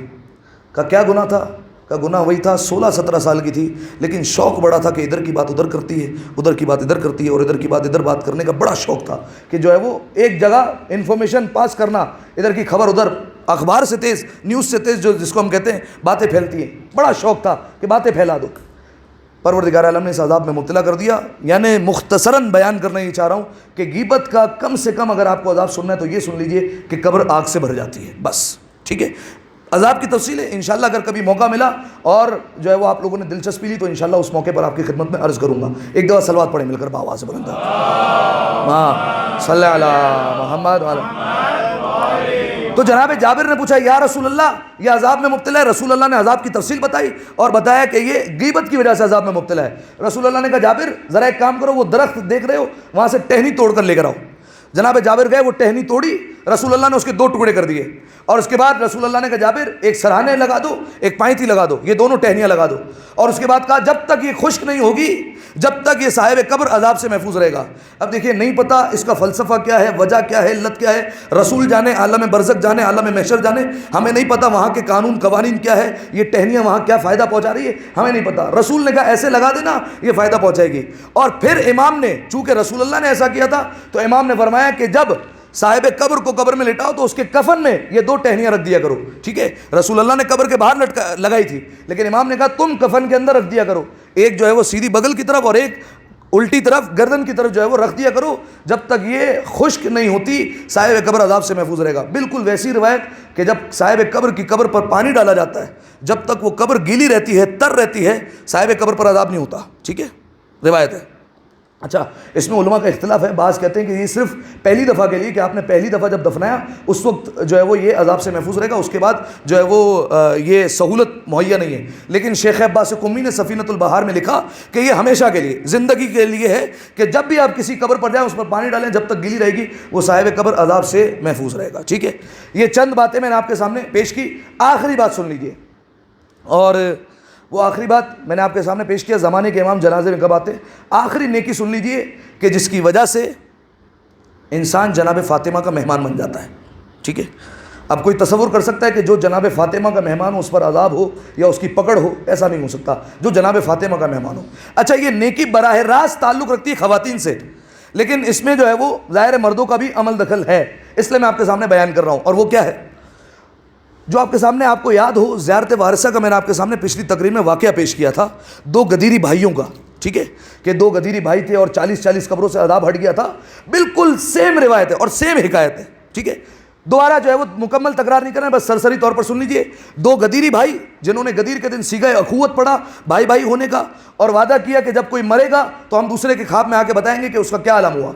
کہا کیا گناہ تھا، کا گناہ وہی تھا، 16-17 سال کی تھی، لیکن شوق بڑا تھا کہ ادھر کی بات ادھر کرتی ہے، ادھر کی بات ادھر کرتی ہے، اور ادھر کی بات ادھر بات کرنے کا بڑا شوق تھا کہ جو ہے وہ ایک جگہ انفارمیشن پاس کرنا، ادھر کی خبر ادھر، اخبار سے تیز، نیوز سے تیز، جو جس کو ہم کہتے ہیں باتیں پھیلتی ہیں، بڑا شوق تھا کہ باتیں پھیلا دو۔ پروردگار عالم نے اس عذاب میں مبتلا کر دیا۔ یعنی مختصراً بیان کرنا یہ چاہ رہا ہوں کہ غیبت کا کم سے کم اگر آپ کو عذاب سننا ہے تو یہ سن لیجئے کہ قبر آگ سے بھر جاتی ہے، بس ٹھیک ہے۔ عذاب کی تفصیل ہے انشاءاللہ اگر کبھی موقع ملا اور جو ہے وہ آپ لوگوں نے دلچسپی لی تو انشاءاللہ اس موقع پر آپ کی خدمت میں عرض کروں گا۔ ایک دفعہ صلوات پڑھیں مل کر بآواز سے بلند، صلی علی محمد وعلی۔ تو جناب جابر نے پوچھا یا رسول اللہ یہ عذاب میں مبتلا ہے، رسول اللہ نے عذاب کی تفصیل بتائی اور بتایا کہ یہ غیبت کی وجہ سے عذاب میں مبتلا ہے۔ رسول اللہ نے کہا جابر ذرا ایک کام کرو، وہ درخت دیکھ رہے ہو وہاں سے ٹہنی توڑ کر لے کر آؤ۔ جناب جابر گئے، وہ ٹہنی توڑی، رسول اللہ نے اس کے 2 ٹکڑے کر دیے، اور اس کے بعد رسول اللہ نے کہا جابر ایک سرہانے لگا دو، ایک پائنتی لگا دو، یہ دونوں ٹہنیاں لگا دو، اور اس کے بعد کہا جب تک یہ خشک نہیں ہوگی جب تک یہ صاحب قبر عذاب سے محفوظ رہے گا۔ اب دیکھیے نہیں پتہ اس کا فلسفہ کیا ہے، وجہ کیا ہے، علت کیا ہے، رسول جانے، عالم برزخ جانے، عالم محشر جانے، ہمیں نہیں پتہ وہاں کے قانون قوانین کیا ہے، یہ ٹہنیاں وہاں کیا فائدہ پہنچا رہی ہے، ہمیں نہیں پتہ۔ رسول نے کہا ایسے لگا دینا یہ فائدہ پہنچائے گی، اور پھر امام نے چونکہ رسول اللہ نے ایسا کیا تھا تو امام نے فرمایا کہ جب صاحب قبر کو قبر میں لٹاؤ تو اس کے کفن میں یہ 2 ٹہنیاں رکھ دیا کرو، ٹھیک ہے۔ رسول اللہ نے قبر کے باہر لگائی تھی، لیکن امام نے کہا تم کفن کے اندر رکھ دیا کرو، ایک جو ہے وہ سیدھی بغل کی طرف اور ایک الٹی طرف گردن کی طرف جو ہے وہ رکھ دیا کرو، جب تک یہ خشک نہیں ہوتی صاحب قبر عذاب سے محفوظ رہے گا۔ بالکل ویسی روایت کہ جب صاحب قبر کی قبر پر پانی ڈالا جاتا ہے جب تک وہ قبر گیلی رہتی ہے، تر رہتی ہے، صاحب قبر پر عذاب نہیں ہوتا، ٹھیک ہے، روایت ہے۔ اچھا اس میں علماء کا اختلاف ہے، بعض کہتے ہیں کہ یہ صرف پہلی دفعہ کے لیے کہ آپ نے پہلی دفعہ جب دفنایا اس وقت جو ہے وہ یہ عذاب سے محفوظ رہے گا، اس کے بعد جو ہے وہ یہ سہولت مہیا نہیں ہے۔ لیکن شیخ عباس قمی نے سفینۃ البحار میں لکھا کہ یہ ہمیشہ کے لیے، زندگی کے لیے ہے کہ جب بھی آپ کسی قبر پر جائیں اس پر پانی ڈالیں، جب تک گیلی رہے گی وہ صاحب قبر عذاب سے محفوظ رہے گا، ٹھیک ہے۔ یہ چند باتیں میں نے آپ کے سامنے پیش کی۔ آخری بات سن لیجیے، اور وہ آخری بات میں نے آپ کے سامنے پیش کیا، زمانے کے امام جنازے میں کب آتے، آخری نیکی سن لیجئے کہ جس کی وجہ سے انسان جناب فاطمہ کا مہمان بن جاتا ہے، ٹھیک ہے۔ اب کوئی تصور کر سکتا ہے کہ جو جناب فاطمہ کا مہمان ہو اس پر عذاب ہو یا اس کی پکڑ ہو؟ ایسا نہیں ہو سکتا، جو جناب فاطمہ کا مہمان ہو۔ اچھا یہ نیکی براہ راست تعلق رکھتی ہے خواتین سے، لیکن اس میں جو ہے وہ ظاہر مردوں کا بھی عمل دخل ہے، اس لیے میں آپ کے سامنے بیان کر رہا ہوں، اور وہ کیا ہے جو آپ کے سامنے آپ کو یاد ہو، زیارت وارثہ کا میں نے آپ کے سامنے پچھلی تقریر میں واقعہ پیش کیا تھا، 2 غدیری بھائیوں کا، ٹھیک ہے، کہ 2 غدیری بھائی تھے اور 40 قبروں سے عذاب ہٹ گیا تھا۔ بالکل سیم روایت ہے اور سیم حکایت ہے، ٹھیک ہے۔ دوبارہ جو ہے وہ مکمل تکرار نہیں کرنا ہے، بس سرسری طور پر سن لیجئے۔ 2 غدیری بھائی جنہوں نے غدیر کے دن سیگا اخوت پڑھا بھائی بھائی ہونے کا، اور وعدہ کیا کہ جب کوئی مرے گا تو ہم دوسرے کے خواب میں آ کے بتائیں گے کہ اس کا کیا عالم ہوا۔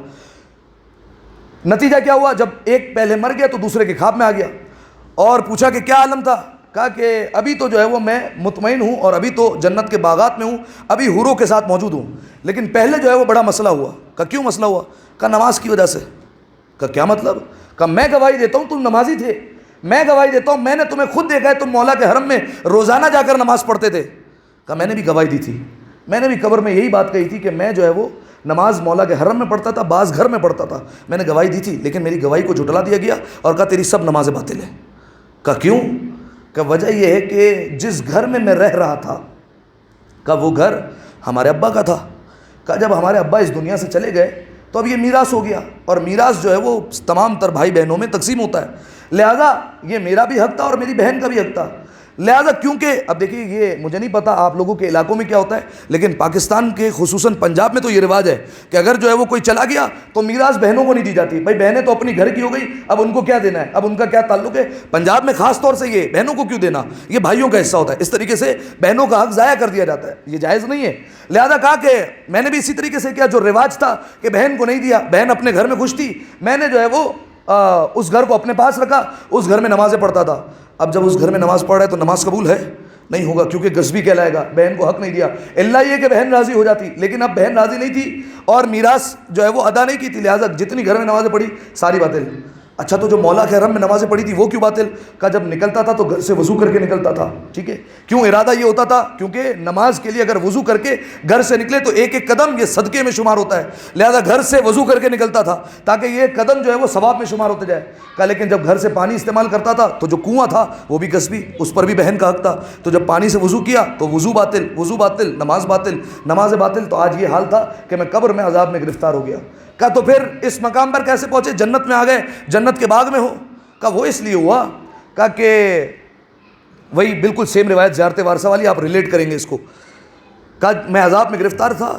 نتیجہ کیا ہوا، جب ایک پہلے مر گیا تو دوسرے کے خواب میں آ گیا اور پوچھا کہ کیا عالم تھا، کہا کہ ابھی تو جو ہے وہ میں مطمئن ہوں اور ابھی تو جنت کے باغات میں ہوں، ابھی حوروں کے ساتھ موجود ہوں، لیکن پہلے جو ہے وہ بڑا مسئلہ ہوا۔ کہا کیوں مسئلہ ہوا؟ کہا نماز کی وجہ سے۔ کہا کیا مطلب؟ کہا میں گواہی دیتا ہوں تم نمازی تھے، میں گواہی دیتا ہوں میں نے تمہیں خود دیکھا ہے تم مولا کے حرم میں روزانہ جا کر نماز پڑھتے تھے۔ کہا میں نے بھی گواہی دی تھی، میں نے بھی قبر میں یہی بات کہی تھی کہ میں جو ہے وہ نماز مولا کے حرم میں پڑھتا تھا، بعض گھر میں پڑھتا تھا، میں نے گواہی دی تھی، لیکن میری گواہی کو جھٹلا دیا گیا اور کہا تیری سب نمازیں باطل ہیں۔ کہا کیوں؟ کہ وجہ یہ ہے کہ جس گھر میں رہ رہا تھا، کہ وہ گھر ہمارے ابا کا تھا، کہ جب ہمارے ابا اس دنیا سے چلے گئے تو اب یہ میراث ہو گیا، اور میراث جو ہے وہ تمام تر بھائی بہنوں میں تقسیم ہوتا ہے، لہذا یہ میرا بھی حق تھا اور میری بہن کا بھی حق تھا، لہذا کیونکہ اب دیکھیے یہ مجھے نہیں پتا آپ لوگوں کے علاقوں میں کیا ہوتا ہے، لیکن پاکستان کے خصوصاً پنجاب میں تو یہ رواج ہے کہ اگر جو ہے وہ کوئی چلا گیا تو میراث بہنوں کو نہیں دی جاتی، بھائی بہنیں تو اپنی گھر کی ہو گئی، اب ان کو کیا دینا ہے، اب ان کا کیا تعلق ہے، پنجاب میں خاص طور سے یہ بہنوں کو کیوں دینا، یہ بھائیوں کا حصہ ہوتا ہے، اس طریقے سے بہنوں کا حق ضائع کر دیا جاتا ہے، یہ جائز نہیں ہے۔ لہذا کہا کہ میں نے بھی اسی طریقے سے کیا، جو رواج تھا کہ بہن کو نہیں دیا، بہن اپنے گھر میں خوش تھی، میں نے جو ہے وہ اس گھر کو اپنے پاس رکھا، اس گھر میں نمازیں پڑھتا تھا۔ اب جب اس گھر میں نماز پڑھ رہا ہے تو نماز قبول ہے؟ نہیں ہوگا کیونکہ غصبی کہلائے گا، بہن کو حق نہیں دیا، اللہ یہ کہ بہن راضی ہو جاتی، لیکن اب بہن راضی نہیں تھی اور میراث جو ہے وہ ادا نہیں کی تھی، لہٰذا جتنی گھر میں نمازیں پڑھی ساری باطل۔ اچھا تو جو مولا کے حرم میں نمازیں پڑھی تھی وہ کیوں باطل؟ کا جب نکلتا تھا تو گھر سے وضو کر کے نکلتا تھا، ٹھیک ہے، کیوں ارادہ یہ ہوتا تھا؟ کیونکہ نماز کے لیے اگر وضو کر کے گھر سے نکلے تو ایک ایک قدم یہ صدقے میں شمار ہوتا ہے، لہذا گھر سے وضو کر کے نکلتا تھا تاکہ یہ قدم جو ہے وہ ثواب میں شمار ہوتے جائے۔ کہا لیکن جب گھر سے پانی استعمال کرتا تھا تو جو کنواں تھا وہ بھی غصبی، اس پر بھی بہن کا حق تھا، تو جب پانی سے وضو کیا تو وضو باطل، وضو باطل، نماز باطل، نماز باطل، تو آج یہ حال تھا کہ میں قبر میں عذاب میں گرفتار ہو گیا۔ کہا تو پھر اس مقام پر کیسے پہنچے؟ جنت میں آ گئے، جنت کے باغ میں ہو؟ کہا وہ اس لیے ہوا، کہا کہ وہی بالکل سیم روایت زیارت وارثہ والی، آپ ریلیٹ کریں گے اس کو۔ کہا میں عذاب میں گرفتار تھا،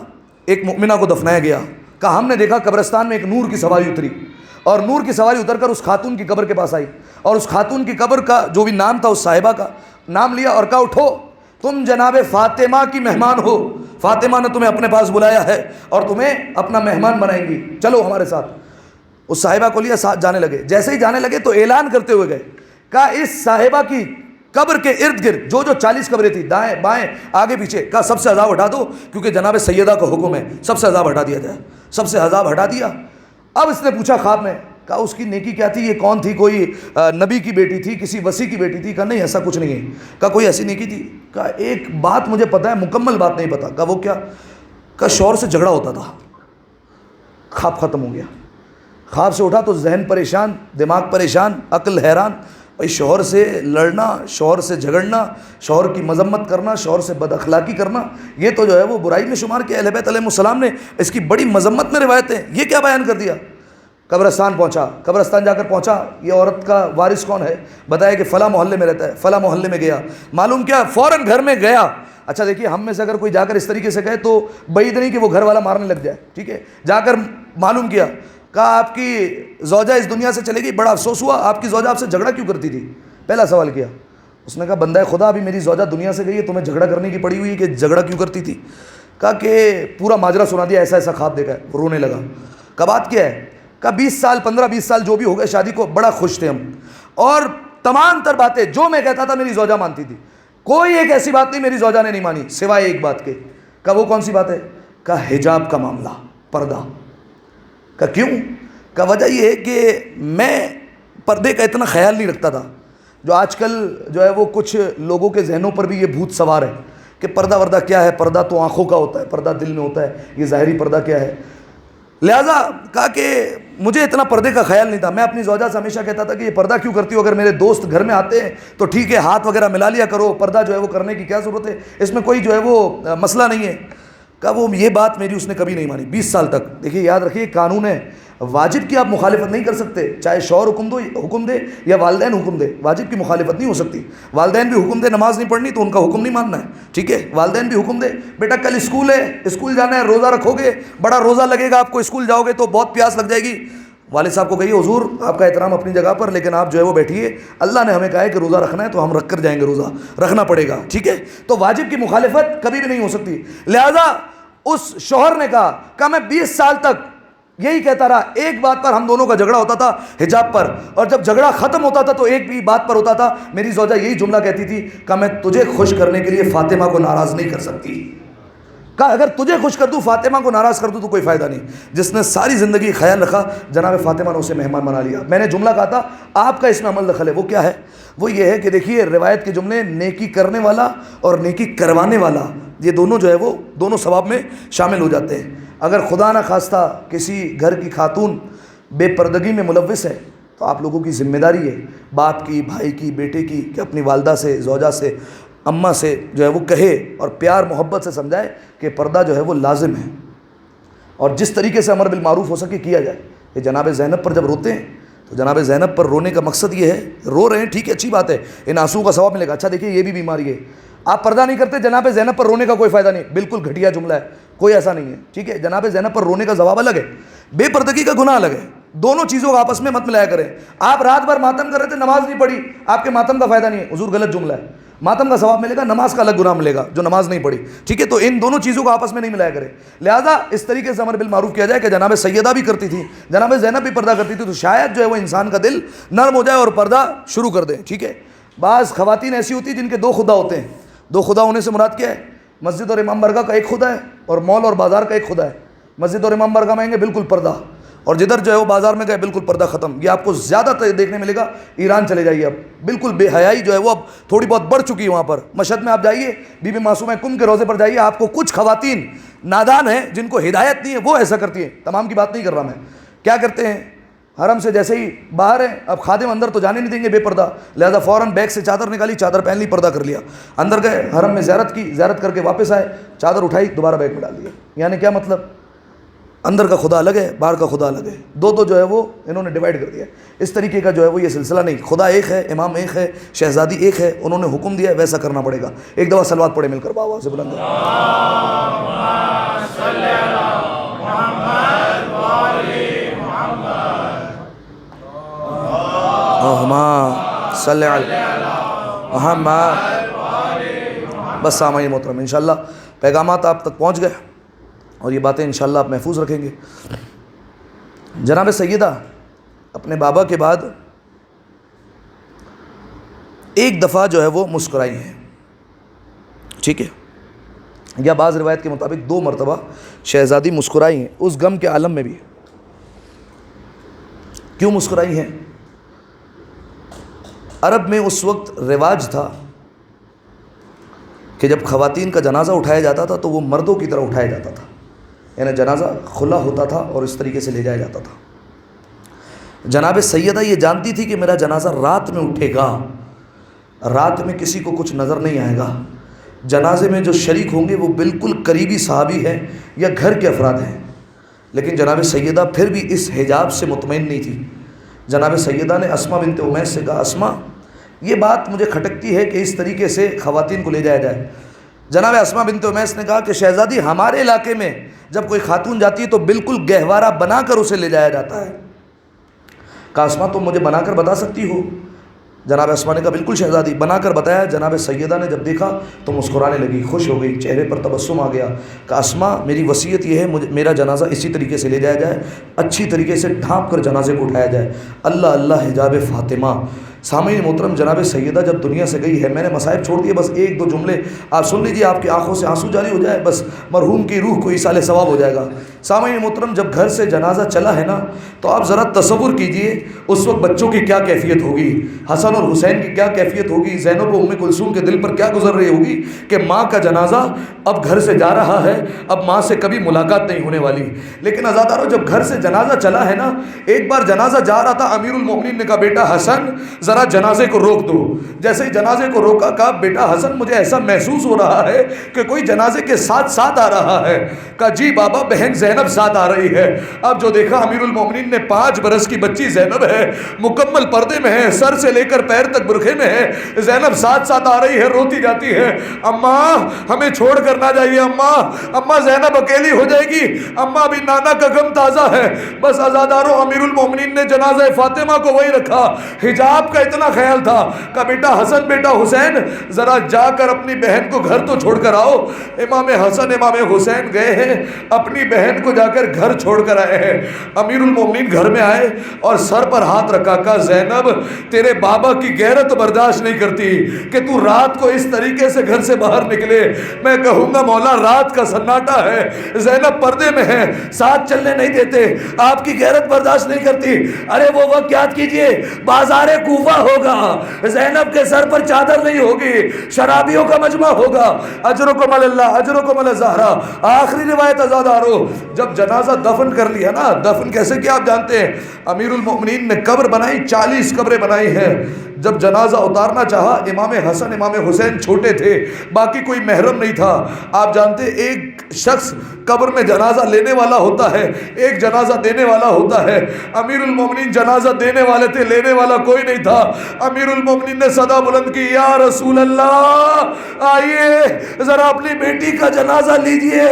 ایک مؤمنہ کو دفنایا گیا، کہا ہم نے دیکھا قبرستان میں ایک نور کی سواری اتری، اور نور کی سواری اتر کر اس خاتون کی قبر کے پاس آئی، اور اس خاتون کی قبر کا جو بھی نام تھا اس صاحبہ کا نام لیا اور کہا اٹھو، تم جناب فاطمہ کی مہمان ہو، فاطمہ نے تمہیں اپنے پاس بلایا ہے اور تمہیں اپنا مہمان بنائیں گی، چلو ہمارے ساتھ۔ اس صاحبہ کو لیا، ساتھ جانے لگے، جیسے ہی جانے لگے تو اعلان کرتے ہوئے گئے، کہا اس صاحبہ کی قبر کے ارد گرد جو 40 قبریں تھیں، دائیں بائیں آگے پیچھے، کہا سب سے عذاب ہٹا دو، کیونکہ جناب سیدہ کا حکم ہے سب سے عذاب ہٹا دیا جائے، سب سے عذاب ہٹا دیا۔ اب اس نے پوچھا خواب میں، کہا اس کی نیکی کیا تھی، یہ کون تھی، کوئی نبی کی بیٹی تھی، کسی وسیع کی بیٹی تھی؟ کہا نہیں ایسا کچھ نہیں ہے۔ کہا کوئی ایسی نیکی تھی؟ کہا ایک بات مجھے پتہ ہے، مکمل بات نہیں پتہ۔ کہا وہ کیا؟ کہا شوہر سے جھگڑا ہوتا تھا۔ خواب ختم ہو گیا، خواب سے اٹھا تو ذہن پریشان، دماغ پریشان، عقل حیران، بھائی شوہر سے لڑنا، شوہر سے جھگڑنا، شوہر کی مذمت کرنا، شوہر سے بد اخلاقی کرنا، یہ تو جو ہے وہ برائی میں شمار کیا۔ اہل بیت علیہ السلام نے اس کی بڑی مذمت میں روایتیں، یہ کیا بیان کر دیا؟ قبرستان پہنچا، قبرستان جا کر پہنچا، یہ عورت کا وارث کون ہے؟ بتایا کہ فلاں محلے میں رہتا ہے، فلاں محلے میں گیا، معلوم کیا فوراً گھر میں گیا۔ اچھا دیکھیے ہم میں سے اگر کوئی جا کر اس طریقے سے کہے تو بعید نہیں کہ وہ گھر والا مارنے لگ جائے، ٹھیک ہے، جا کر معلوم کیا، کہا آپ کی زوجہ اس دنیا سے چلے گئی، بڑا افسوس ہوا، آپ کی زوجہ آپ سے جھگڑا کیوں کرتی تھی؟ پہلا سوال کیا۔ اس نے کہا بندہ خدا ابھی میری زوجہ دنیا سے گئی ہے، تمہیں جھگڑا کرنے کی پڑی ہوئی ہے کہ جھگڑا کیوں کرتی تھی؟ کہا کہ پورا ماجرا سنا دیا، ایسا ایسا خواب دیکھا ہے، رونے لگا۔ کہا بات کیا ہے؟ کہا 20 سال 15-20 سال جو بھی ہو گئے شادی کو، بڑا خوش تھے ہم، اور تمام تر باتیں جو میں کہتا تھا میری زوجہ مانتی تھی، کوئی ایک ایسی بات نہیں میری زوجہ نے نہیں مانی سوائے ایک بات کے۔ کہا وہ کون سی بات ہے؟ کہا حجاب کا معاملہ، پردہ۔ کہا کیوں؟ کہا وجہ یہ ہے کہ میں پردے کا اتنا خیال نہیں رکھتا تھا، جو آج کل جو ہے وہ کچھ لوگوں کے ذہنوں پر بھی یہ بھوت سوار ہے کہ پردہ وردہ کیا ہے، پردہ تو آنکھوں کا ہوتا ہے، پردہ دل میں ہوتا ہے، یہ ظاہری پردہ کیا ہے۔ لہٰذا کہا کہ مجھے اتنا پردے کا خیال نہیں تھا، میں اپنی زوجہ سے ہمیشہ کہتا تھا کہ یہ پردہ کیوں کرتی ہو، اگر میرے دوست گھر میں آتے ہیں تو ٹھیک ہے ہاتھ وغیرہ ملا لیا کرو، پردہ جو ہے وہ کرنے کی کیا ضرورت ہے، اس میں کوئی جو ہے وہ مسئلہ نہیں ہے۔ کہا وہ یہ بات میری اس نے کبھی نہیں مانی 20 سال تک۔ دیکھیے یاد رکھیے قانون ہے، واجب کی آپ مخالفت نہیں کر سکتے، چاہے شوہر حکم دے یا والدین حکم دے، واجب کی مخالفت نہیں ہو سکتی۔ والدین بھی حکم دے نماز نہیں پڑھنی تو ان کا حکم نہیں ماننا ہے، ٹھیک ہے، والدین بھی حکم دے بیٹا کل اسکول ہے، اسکول جانا ہے، روزہ رکھو گے، بڑا روزہ لگے گا آپ کو، اسکول جاؤ گے تو بہت پیاس لگ جائے گی، والد صاحب کو کہیے حضور آپ کا احترام اپنی جگہ پر، لیکن آپ جو ہے وہ بیٹھیے، اللہ نے ہمیں کہا ہے کہ روزہ رکھنا ہے تو ہم رکھ کر جائیں گے، روزہ رکھنا پڑے گا، ٹھیک ہے۔ تو واجب کی مخالفت کبھی بھی نہیں ہو سکتی۔ لہذا اس شوہر نے کہا میں 20 سال تک یہی کہتا رہا، ایک بات پر ہم دونوں کا جھگڑا ہوتا تھا حجاب پر، اور جب جھگڑا ختم ہوتا تھا تو ایک بھی بات پر ہوتا تھا، میری زوجہ یہی جملہ کہتی تھی کہ میں تجھے خوش کرنے کے لیے فاطمہ کو ناراض نہیں کر سکتی۔ کہا اگر تجھے خوش کر دوں، فاطمہ کو ناراض کر دوں تو کوئی فائدہ نہیں۔ جس نے ساری زندگی خیال رکھا، جناب فاطمہ نے اسے مہمان بنا لیا۔ میں نے جملہ کہا تھا آپ کا اس میں عمل دخل ہے، وہ کیا ہے؟ وہ یہ ہے کہ دیکھیے روایت کے جملے نیکی کرنے والا اور نیکی کروانے والا، یہ دونوں جو ہے وہ دونوں ثواب میں شامل ہو جاتے ہیں۔ اگر خدا نہ خواستہ کسی گھر کی خاتون بے پردگی میں ملوث ہے تو آپ لوگوں کی ذمہ داری ہے، باپ کی، بھائی کی، بیٹے کی، کہ اپنی والدہ سے، زوجہ سے، اماں سے جو ہے وہ کہے اور پیار محبت سے سمجھائے کہ پردہ جو ہے وہ لازم ہے، اور جس طریقے سے امر بالمعروف ہو سکے کیا جائے۔ کہ جناب زینب پر جب روتے ہیں تو جناب زینب پر رونے کا مقصد یہ ہے، رو رہے ہیں ٹھیک ہے اچھی بات ہے، ان آنسوؤں کا ثواب ملے گا، اچھا دیکھیے یہ بھی بیماری ہے، آپ پردہ نہیں کرتے جناب زینب پر رونے کا کوئی فائدہ نہیں، بالکل گھٹیا جملہ ہے، کوئی ایسا نہیں ہے، ٹھیک ہے، جناب زینب پر رونے کا ثواب الگ ہے، بے پردگی کا گناہ الگ ہے، دونوں چیزوں کا آپس میں مت ملایا کریں۔ آپ رات بھر ماتم کر رہے تھے، نماز نہیں پڑھی، آپ کے ماتم کا فائدہ نہیں ہے، حضور غلط جملہ ہے، ماتم کا ثواب ملے گا، نماز کا الگ گناہ ملے گا جو نماز نہیں پڑھی، ٹھیک ہے، تو ان دونوں چیزوں کو آپس میں نہیں ملایا کریں۔ لہذا اس طریقے سے امر بالمعروف کیا جائے کہ جناب سیدہ بھی کرتی تھی، جناب زینب بھی پردہ کرتی تھی، تو شاید جو ہے وہ انسان کا دل نرم ہو جائے اور پردہ شروع کر دیں، ٹھیک ہے۔ بعض خواتین ایسی ہوتی ہیں جن کے دو خدا ہوتے ہیں، دو خدا ہونے سے مراد کیا ہے؟ مسجد اور امام برگاہ کا ایک خدا ہے اور مال اور بازار کا ایک خدا ہے. مسجد اور امام برگاہ میں آئیں گے بالکل پردہ, اور جدھر جو ہے وہ بازار میں گئے بالکل پردہ ختم. یہ آپ کو زیادہ دیکھنے ملے گا. ایران چلے جائیے, اب بالکل بے حیائی جو ہے وہ اب تھوڑی بہت بڑھ چکی ہے وہاں پر. مشہد میں آپ جائیے, بی بی معصومہ کم کے روزے پر جائیے, آپ کو کچھ خواتین نادان ہیں جن کو ہدایت نہیں ہے وہ ایسا کرتی ہیں. تمام کی بات نہیں کر رہا میں. کیا کرتے ہیں, حرم سے جیسے ہی باہر ہیں, اب خادم اندر تو جانے نہیں دیں گے بے پردہ, لہذا فوراً بیگ سے چادر نکالی, چادر پہن لی, پردہ کر لیا, اندر گئے, حرم میں زیارت کی, زیارت کر کے واپس آئے, چادر اٹھائی, دوبارہ بیگ میں ڈال دیا. یعنی کیا مطلب؟ اندر کا خدا الگ ہے, باہر کا خدا الگ ہے. دو جو ہے وہ انہوں نے ڈیوائڈ کر دیا. اس طریقے کا جو ہے وہ یہ سلسلہ نہیں. خدا ایک ہے, امام ایک ہے, شہزادی ایک ہے, انہوں نے حکم دیا ہے, ویسا کرنا پڑے گا. ایک دفعہ صلوات پڑھے مل کر بابا سے بلند. اللہم صلی علی محمد. بس سامعین محترم, انشاءاللہ پیغامات آپ تک پہنچ گئے اور یہ باتیں انشاءاللہ آپ محفوظ رکھیں گے. جناب سیدہ اپنے بابا کے بعد ایک دفعہ جو ہے وہ مسکرائی ہیں, ٹھیک ہے, یا بعض روایت کے مطابق 2 مرتبہ شہزادی مسکرائی ہیں اس غم کے عالم میں بھی. کیوں مسکرائی ہیں؟ عرب میں اس وقت رواج تھا کہ جب خواتین کا جنازہ اٹھایا جاتا تھا تو وہ مردوں کی طرح اٹھایا جاتا تھا, یعنی جنازہ کھلا ہوتا تھا اور اس طریقے سے لے جایا جاتا تھا. جناب سیدہ یہ جانتی تھی کہ میرا جنازہ رات میں اٹھے گا, رات میں کسی کو کچھ نظر نہیں آئے گا, جنازے میں جو شریک ہوں گے وہ بالکل قریبی صحابی ہیں یا گھر کے افراد ہیں. لیکن جناب سیدہ پھر بھی اس حجاب سے مطمئن نہیں تھی. جناب سیدہ نے اسماء بنت امیس سے کہا, اسماء یہ بات مجھے کھٹکتی ہے کہ اس طریقے سے خواتین کو لے جایا جائے. جناب اسماء بنت امیس نے کہا کہ شہزادی ہمارے علاقے میں جب کوئی خاتون جاتی ہے تو بالکل گہوارہ بنا کر اسے لے جایا جاتا ہے. کہا اسماء تم مجھے بنا کر بتا سکتی ہو؟ جناب اسماء نے کہا بالکل شہزادی, بنا کر بتایا. جناب سیدہ نے جب دیکھا تو مسکرانے لگی, خوش ہو گئی, چہرے پر تبسم آ گیا. کہا اسماء میری وصیت یہ ہے میرا جنازہ اسی طریقے سے لے جایا جائے, اچھی طریقے سے ڈھانپ کر جنازے کو اٹھایا جائے. اللہ اللہ حجاب فاطمہ. سامعین محترم جناب سیدہ جب دنیا سے گئی ہے, میں نے مصائب چھوڑ دیے, بس 1-2 جملے آپ سن لیجیے, آپ کی آنکھوں سے آنسو جاری ہو جائے, بس مرحوم کی روح کو ایصال ثواب ہو جائے گا. سامعین محترم جب گھر سے جنازہ چلا ہے نا تو آپ ذرا تصور کیجئے اس وقت بچوں کی کیا کیفیت ہوگی, حسن اور حسین کی کیا کیفیت ہوگی, زینب و ام کلثوم کے دل پر کیا گزر رہی ہوگی کہ ماں کا جنازہ اب گھر سے جا رہا ہے, اب ماں سے کبھی ملاقات نہیں ہونے والی. لیکن عزادارو جب گھر سے جنازہ چلا ہے نا, ایک بار جنازہ جا رہا تھا, امیر المومنین نے کہا بیٹا حسن ذرا جنازے کو روک دو. جیسے ہی جنازے کو روکا, کہا بیٹا حسن مجھے ایسا محسوس ہو رہا ہے کہ کوئی جنازے کے ساتھ ساتھ آ رہا ہے. کہا جی بابا بہن زینب ساتھ آ رہی ہے. اب جو دیکھا امیر المومنین نے 5 برس کی بچی زینب ہے, مکمل پردے میں ہے, سر سے لے کر پیر تک برقعے میں ہے, زینب ساتھ ساتھ آ رہی ہے, روتی جاتی ہے, اماں ہمیں چھوڑ کر نہ جائیے, اماں زینب اکیلی ہو جائے گی, اماں ابھی نانا کا غم تازہ ہے. بس عزادارو امیر المومنین نے جنازہ فاطمہ کو وہی رکھا, حجاب کا اتنا خیال تھا. کہا بیٹا حسن بیٹا حسین ذرا جا کر اپنی بہن کو گھر تو چھوڑ کر آؤ. امام حسن امام حسین گئے ہیں, اپنی بہن کو جا کر گھر چھوڑ کر آئے ہیں. امیر المومنین گھر میں آئے اور سر پر ہاتھ رکھا. کہا زینب تیرے بابا کی غیرت برداشت نہیں کرتی کہ تو رات کو اس طریقے سے گھر سے باہر نکلے. میں کہوں گا مولا رات کا سناٹا ہے, زینب پردے میں ہے, ساتھ چلنے نہیں دیتے, آپ کی غیرت برداشت نہیں کرتی. ارے وہ وقت یاد کیجئے بازار کوفہ ہوگا, زینب کے سر پر چادر نہیں ہوگی, شرابیوں کا مجمع ہوگا. اجرکم اللہ اجرکم الزہرا. آخری روایت عزادارو جب جنازہ دفن کر لیا نا, دفن کیسے کیا آپ جانتے ہیں, امیر المؤمنین نے قبر بنائی, 40 قبریں بنائی ہیں. جب جنازہ اتارنا چاہا, امام حسن امام حسین چھوٹے تھے, باقی کوئی محرم نہیں تھا. آپ جانتے ایک شخص قبر میں جنازہ لینے والا ہوتا ہے, ایک جنازہ دینے والا ہوتا ہے. امیر المومنین جنازہ دینے والے تھے, لینے والا کوئی نہیں تھا. امیر المومنین نے صدا بلند کی, یا رسول اللہ آئیے ذرا اپنی بیٹی کا جنازہ لیجئے.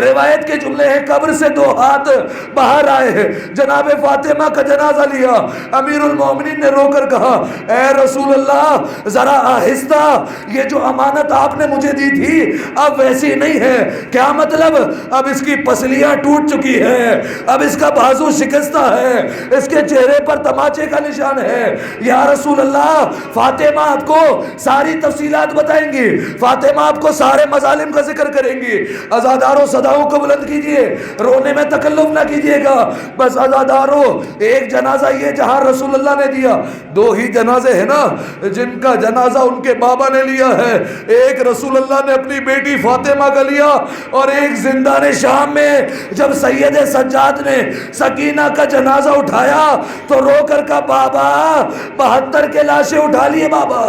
روایت کے جملے ہیں قبر سے 2 ہاتھ باہر آئے, جناب فاطمہ کا جنازہ لیا. امیر المومنین نے رو کر کہا, اے رسول اللہ ذرا آہستہ، یہ جو امانت آپ نے مجھے دی تھی اب ویسی نہیں ہے۔ کیا مطلب؟ اب اس کی پسلیاں ٹوٹ چکی ہے، اب اس کا بازو شکستہ ہے، اس کے چہرے پر تماچے کا نشان ہے۔ یا رسول اللہ فاطمہ آپ کو ساری تفصیلات بتائیں گی، فاطمہ آپ کو سارے مظالم کا ذکر کریں گی۔ عزاداروں صداؤں کو بلند کیجئے، رونے میں تکلف نہ کیجئے گا۔ بس عزاداروں ایک جنازہ یہ جہاں رسول اللہ نے دیا، دو ہی جنازے ہیں نا جن کا جنازہ ان کے بابا نے لیا ہے۔ ایک رسول اللہ نے اپنی بیٹی فاطمہ کا لیا، اور ایک زندان شام میں جب سید سجاد نے سکینہ کا جنازہ اٹھایا تو رو کر کا بابا 72 کے لاشیں اٹھا لیے، بابا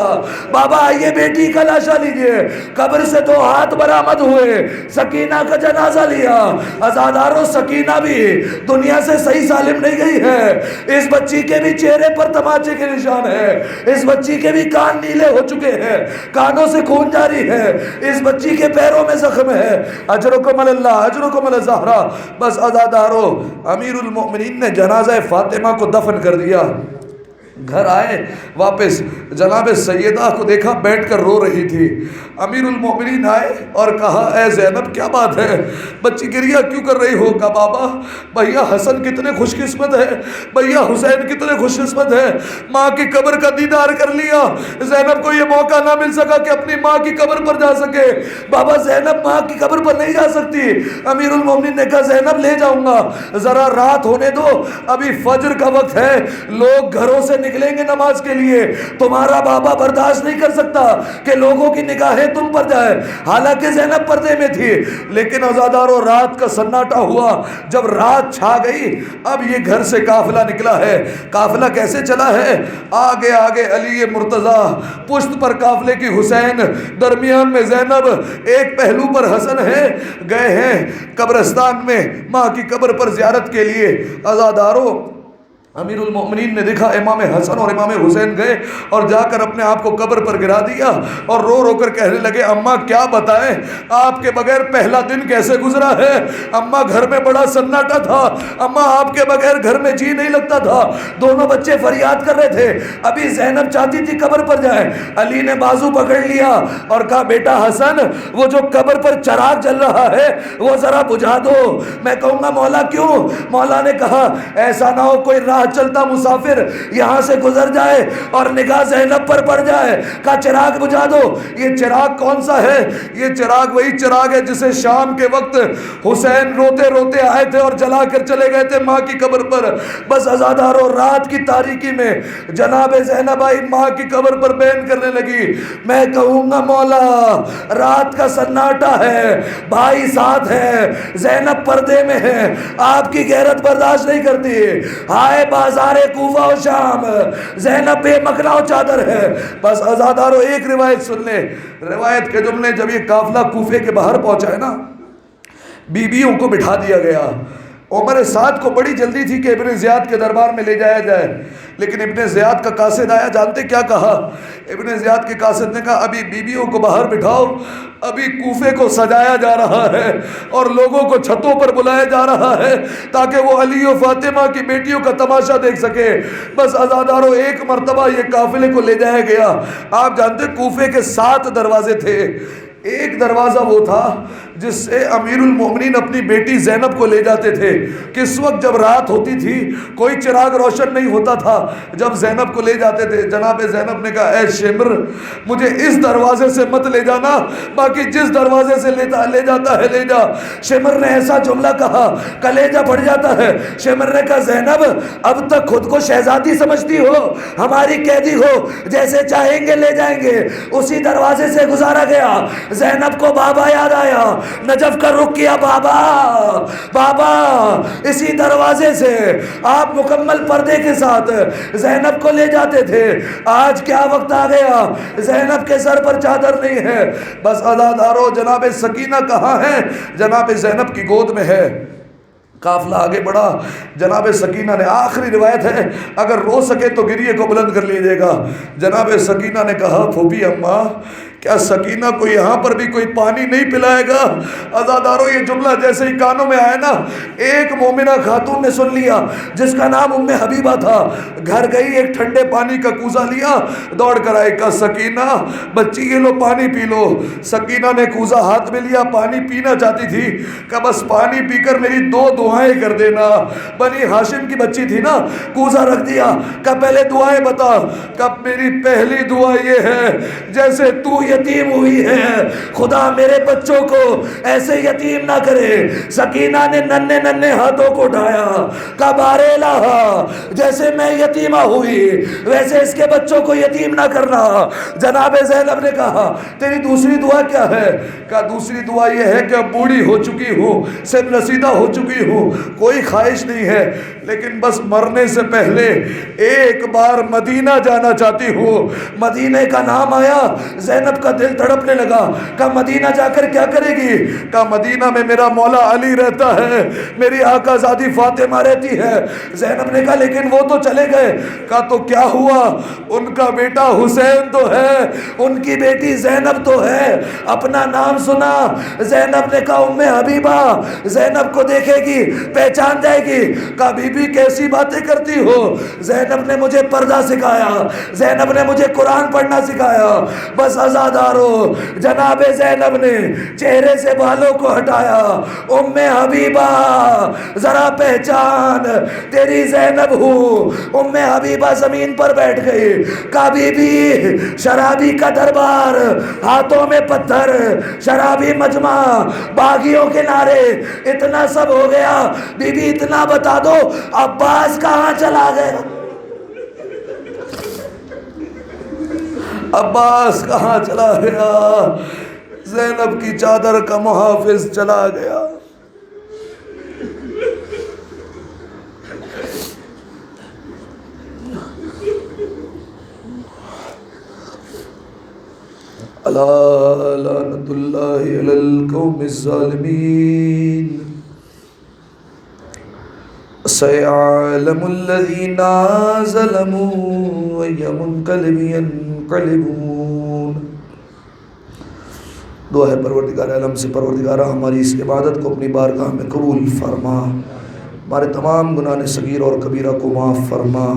بابا آئیے بیٹی کا لاشا لیجئے۔ قبر سے 2 ہاتھ برآمد ہوئے، سکینہ کا جنازہ لیا۔ عزاداروں سکینہ بھی دنیا سے صحیح سالم نہیں گئی ہے، اس بچی کے بھی چہرے پر تماچے کے نشان ہے، اس بچی کے بھی کان نیلے ہو چکے ہیں، کانوں سے خون جاری ہے، اس بچی کے پیروں میں زخم ہے۔ اجرکم اللہ اجرکم الزہرا۔ بس عزاداروں امیر المؤمنین نے جنازہ فاطمہ کو دفن کر دیا، گھر آئے واپس، جناب سیدہ کو دیکھا بیٹھ کر رو رہی تھی۔ امیر المؤمنین آئے اور کہا اے زینب کیا بات ہے، بچی گریہ کیوں کر رہی ہو؟ کہا بابا بھیا حسن کتنے خوش قسمت ہے، بھیا حسین کتنے خوش قسمت ہے، ماں کی قبر کا دیدار کر لیا۔ زینب کو یہ موقع نہ مل سکا کہ اپنی ماں کی قبر پر جا سکے۔ بابا زینب ماں کی قبر پر نہیں جا سکتی۔ امیر المؤمنین نے کہا زینب لے جاؤں گا، ذرا رات ہونے دو، ابھی فجر کا وقت ہے، لوگ گھروں سے نکلیں گے نماز کے لیے، تمہارا بابا برداشت نہیں کر سکتا کہ لوگوں کی نگاہیں تم پر جائے۔ حالانکہ زینب پردے میں تھی، لیکن عزاداروں رات کا سناٹا ہوا، جب رات چھا گئی اب یہ گھر سے قافلہ نکلا ہے۔ قافلہ کیسے چلا ہے؟ آگے آگے علی مرتضیٰ، پشت پر قافلے کی حسین، درمیان میں زینب، ایک پہلو پر حسن ہے، گئے ہیں قبرستان میں ماں کی قبر پر زیارت کے لیے۔ عزاداروں امیر المؤمنین نے دیکھا امام حسن اور امام حسین گئے اور جا کر اپنے آپ کو قبر پر گرا دیا اور رو رو کر کہنے لگے اماں کیا بتائیں آپ کے بغیر پہلا دن کیسے گزرا ہے؟ اماں گھر میں بڑا سناٹا تھا، اماں آپ کے بغیر گھر میں جی نہیں لگتا تھا۔ دونوں بچے فریاد کر رہے تھے، ابھی زینب چاہتی تھی قبر پر جائے، علی نے بازو پکڑ لیا اور کہا بیٹا حسن وہ جو قبر پر چراغ جل رہا ہے وہ ذرا بجھا دو۔ میں کہوں گا مولا کیوں؟ مولا نے کہا ایسا نہ ہو کوئی راہ چلتا مسافر یہاں سے گزر جائے اور نگاہ زینب پر پڑ جائے، کہا چراغ بجھا دو۔ یہ چراغ کون سا ہے؟ یہ چراغ وہی چراغ ہے جسے شام کے وقت حسین روتے روتے آئے تھے اور جلا کر چلے گئے تھے ماں کی قبر پر۔ بس عزاداروں رات کی تاریکی میں جناب زینب آئی ماں کی قبر پر بیان کرنے لگی، میں کہوں گا مولا رات کا سناٹا ہے، بھائی ساتھ ہے، زینب پردے میں ہے، آپ کی غیرت برداشت نہیں کرتی، ہائے بازار کوفہ و شام زینب بے مکنا و چادر ہے۔ بس عزاداروں ایک روایت سن لیں، روایت کے جملے جب یہ قافلہ کوفے کے باہر پہنچا ہے نا، بیویوں کو بٹھا دیا گیا۔ عمر سعد کو بڑی جلدی تھی کہ ابن زیاد کے دربار میں لے جایا جائے، لیکن ابن زیاد کا قاصد آیا، جانتے کیا کہا؟ ابن زیاد کے قاصد نے کہا ابھی بیویوں کو باہر بٹھاؤ، ابھی کوفے کو سجایا جا رہا ہے اور لوگوں کو چھتوں پر بلایا جا رہا ہے تاکہ وہ علی و فاطمہ کی بیٹیوں کا تماشا دیکھ سکے۔ بس عزاداروں ایک مرتبہ یہ قافلے کو لے جایا گیا۔ آپ جانتے کوفے کے 7 دروازے تھے، ایک دروازہ وہ تھا جس سے امیر المومنین اپنی بیٹی زینب کو لے جاتے تھے۔ کس وقت جب رات ہوتی تھی کوئی چراغ روشن نہیں ہوتا تھا، جب زینب کو لے جاتے تھے جناب زینب نے کہا اے شمر مجھے اس دروازے سے مت لے جانا، باقی جس دروازے سے لے جاتا ہے لے جا۔ شمر نے ایسا جملہ کہا کلیجہ پھٹ جاتا ہے۔ شمر نے کہا زینب اب تک خود کو شہزادی سمجھتی ہو، ہماری قیدی ہو، جیسے چاہیں گے لے جائیں گے۔ اسی دروازے سے گزارا گیا، زینب کو بابا یاد آیا، نجف کا رخ کیا، بابا بابا اسی دروازے سے آپ مکمل پردے کے ساتھ زینب کو لے جاتے تھے۔ آج کیا وقت آ گیا، زینب کے سر پر چادر نہیں ہے۔ بس عزادارو جناب سکینہ کہاں ہے؟ جناب زینب کی گود میں ہے۔ قافلہ آگے بڑھا، جناب سکینہ نے، آخری روایت ہے اگر رو سکے تو گریے کو بلند کر لیجیے گا، جناب سکینہ نے کہا پھوپھی اماں کیا سکینہ کو یہاں پر بھی کوئی پانی نہیں پلائے گا؟ عزادارو یہ جملہ جیسے ہی کانوں میں آیا نا، ایک مومنہ خاتون نے سن لیا جس کا نام ام حبیبہ تھا، گھر گئی، ایک ٹھنڈے پانی کا کوزہ لیا، دوڑ کر آئے، کہا سکینہ بچی یہ لو پانی پی لو۔ سکینہ نے کوزہ ہاتھ میں لیا، پانی پینا چاہتی تھی، کہا بس پانی پی کر میری 2 دعائیں کر دینا۔ بنی ہاشم کی بچی تھی نا، کوزہ رکھ دیا، کہا پہلے دعائیں بتا۔ کہا میری پہلی دعا یہ ہے جیسے تو یتیم ہوئی ہے خدا میرے بچوں کو ایسے یتیم نہ کرے۔ سکینہ نے ننھے ننھے ہاتھوں کو اٹھایا، کہا بار الہ جیسے میں یتیمہ ہوئی ویسے اس کے بچوں کو یتیم نہ کرنا۔ جناب زینب نے کہا تیری دوسری دعا کیا ہے؟ کہا دوسری دعا یہ ہے کہ بوڑھی ہو چکی ہوں، سن رسیدہ ہو چکی ہوں، کوئی خواہش نہیں ہے، لیکن بس مرنے سے پہلے ایک بار مدینہ جانا چاہتی ہوں۔ مدینہ کا نام آیا، زینب کا دل تڑپنے لگا، کہا مدینہ جا کر کیا کرے گی؟ کہا مدینہ میں میرا مولا علی رہتا ہے، میری آقا زادی فاطمہ رہتی ہے۔ زینب نے کہا لیکن وہ تو چلے گئے۔ کہا تو کیا ہوا، ان کا بیٹا حسین تو ہے، ان کی بیٹی زینب تو ہے۔ اپنا نام سنا، زینب نے کہا ام حبیبہ زینب کو دیکھے گی پہچان جائے گی۔ کہا بی بی کیسی باتیں کرتی ہو؟ زینب نے مجھے پردہ سکھایا، زینب نے مجھے قرآن پڑھنا سکھایا۔ بس عزادارو جناب زینب نے چہرے سے بالوں کو ہٹایا، ام حبیبہ ذرا پہچان تیری زینب ہوں۔ ام حبیبہ زمین پر بیٹھ گئی، کہا بی بی شرابی کا دربار، ہاتھوں میں پتھر، شرابی مجمع، باغیوں کے نعرے، اتنا سب ہو گیا، بی بی اتنا بتا دو عباس کہاں چلا گیا؟ عباس کہاں چلا گیا؟ زینب کی چادر کا محافظ چلا گیا۔ الا لعنت اللہ علی القوم الظالمین سيعلم الذين ظلموا أي منقلب ينقلبون۔ دعا ہے پروردگار عالم سے، پروردگارہ ہماری اس عبادت کو اپنی بارگاہ میں قبول فرما، ہمارے تمام گناہ صغیر اور کبیرہ کو معاف فرما،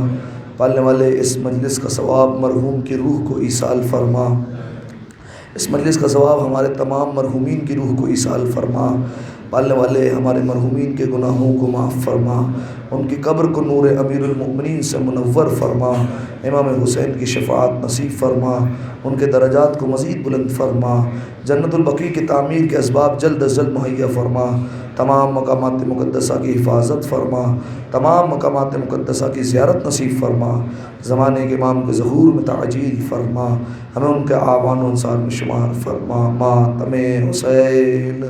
پالنے والے اس مجلس کا ثواب مرحوم کی روح کو ایصال فرما، اس مجلس کا ثواب ہمارے تمام مرحومین کی روح کو ایصال فرما، پالنے والے ہمارے مرحومین کے گناہوں کو معاف فرما، ان کی قبر کو نور امیر المؤمنین سے منور فرما، امام حسین کی شفاعت نصیب فرما، ان کے درجات کو مزید بلند فرما، جنت البقیع کی تعمیر کے اسباب جلد از جلد مہیا فرما، تمام مقامات مقدسہ کی حفاظت فرما، تمام مقامات مقدسہ کی زیارت نصیب فرما، زمانے کے امام کے ظہور میں تعجیل فرما، ہمیں ان کے آوان و انصار میں شمار فرما، ماتم حسین۔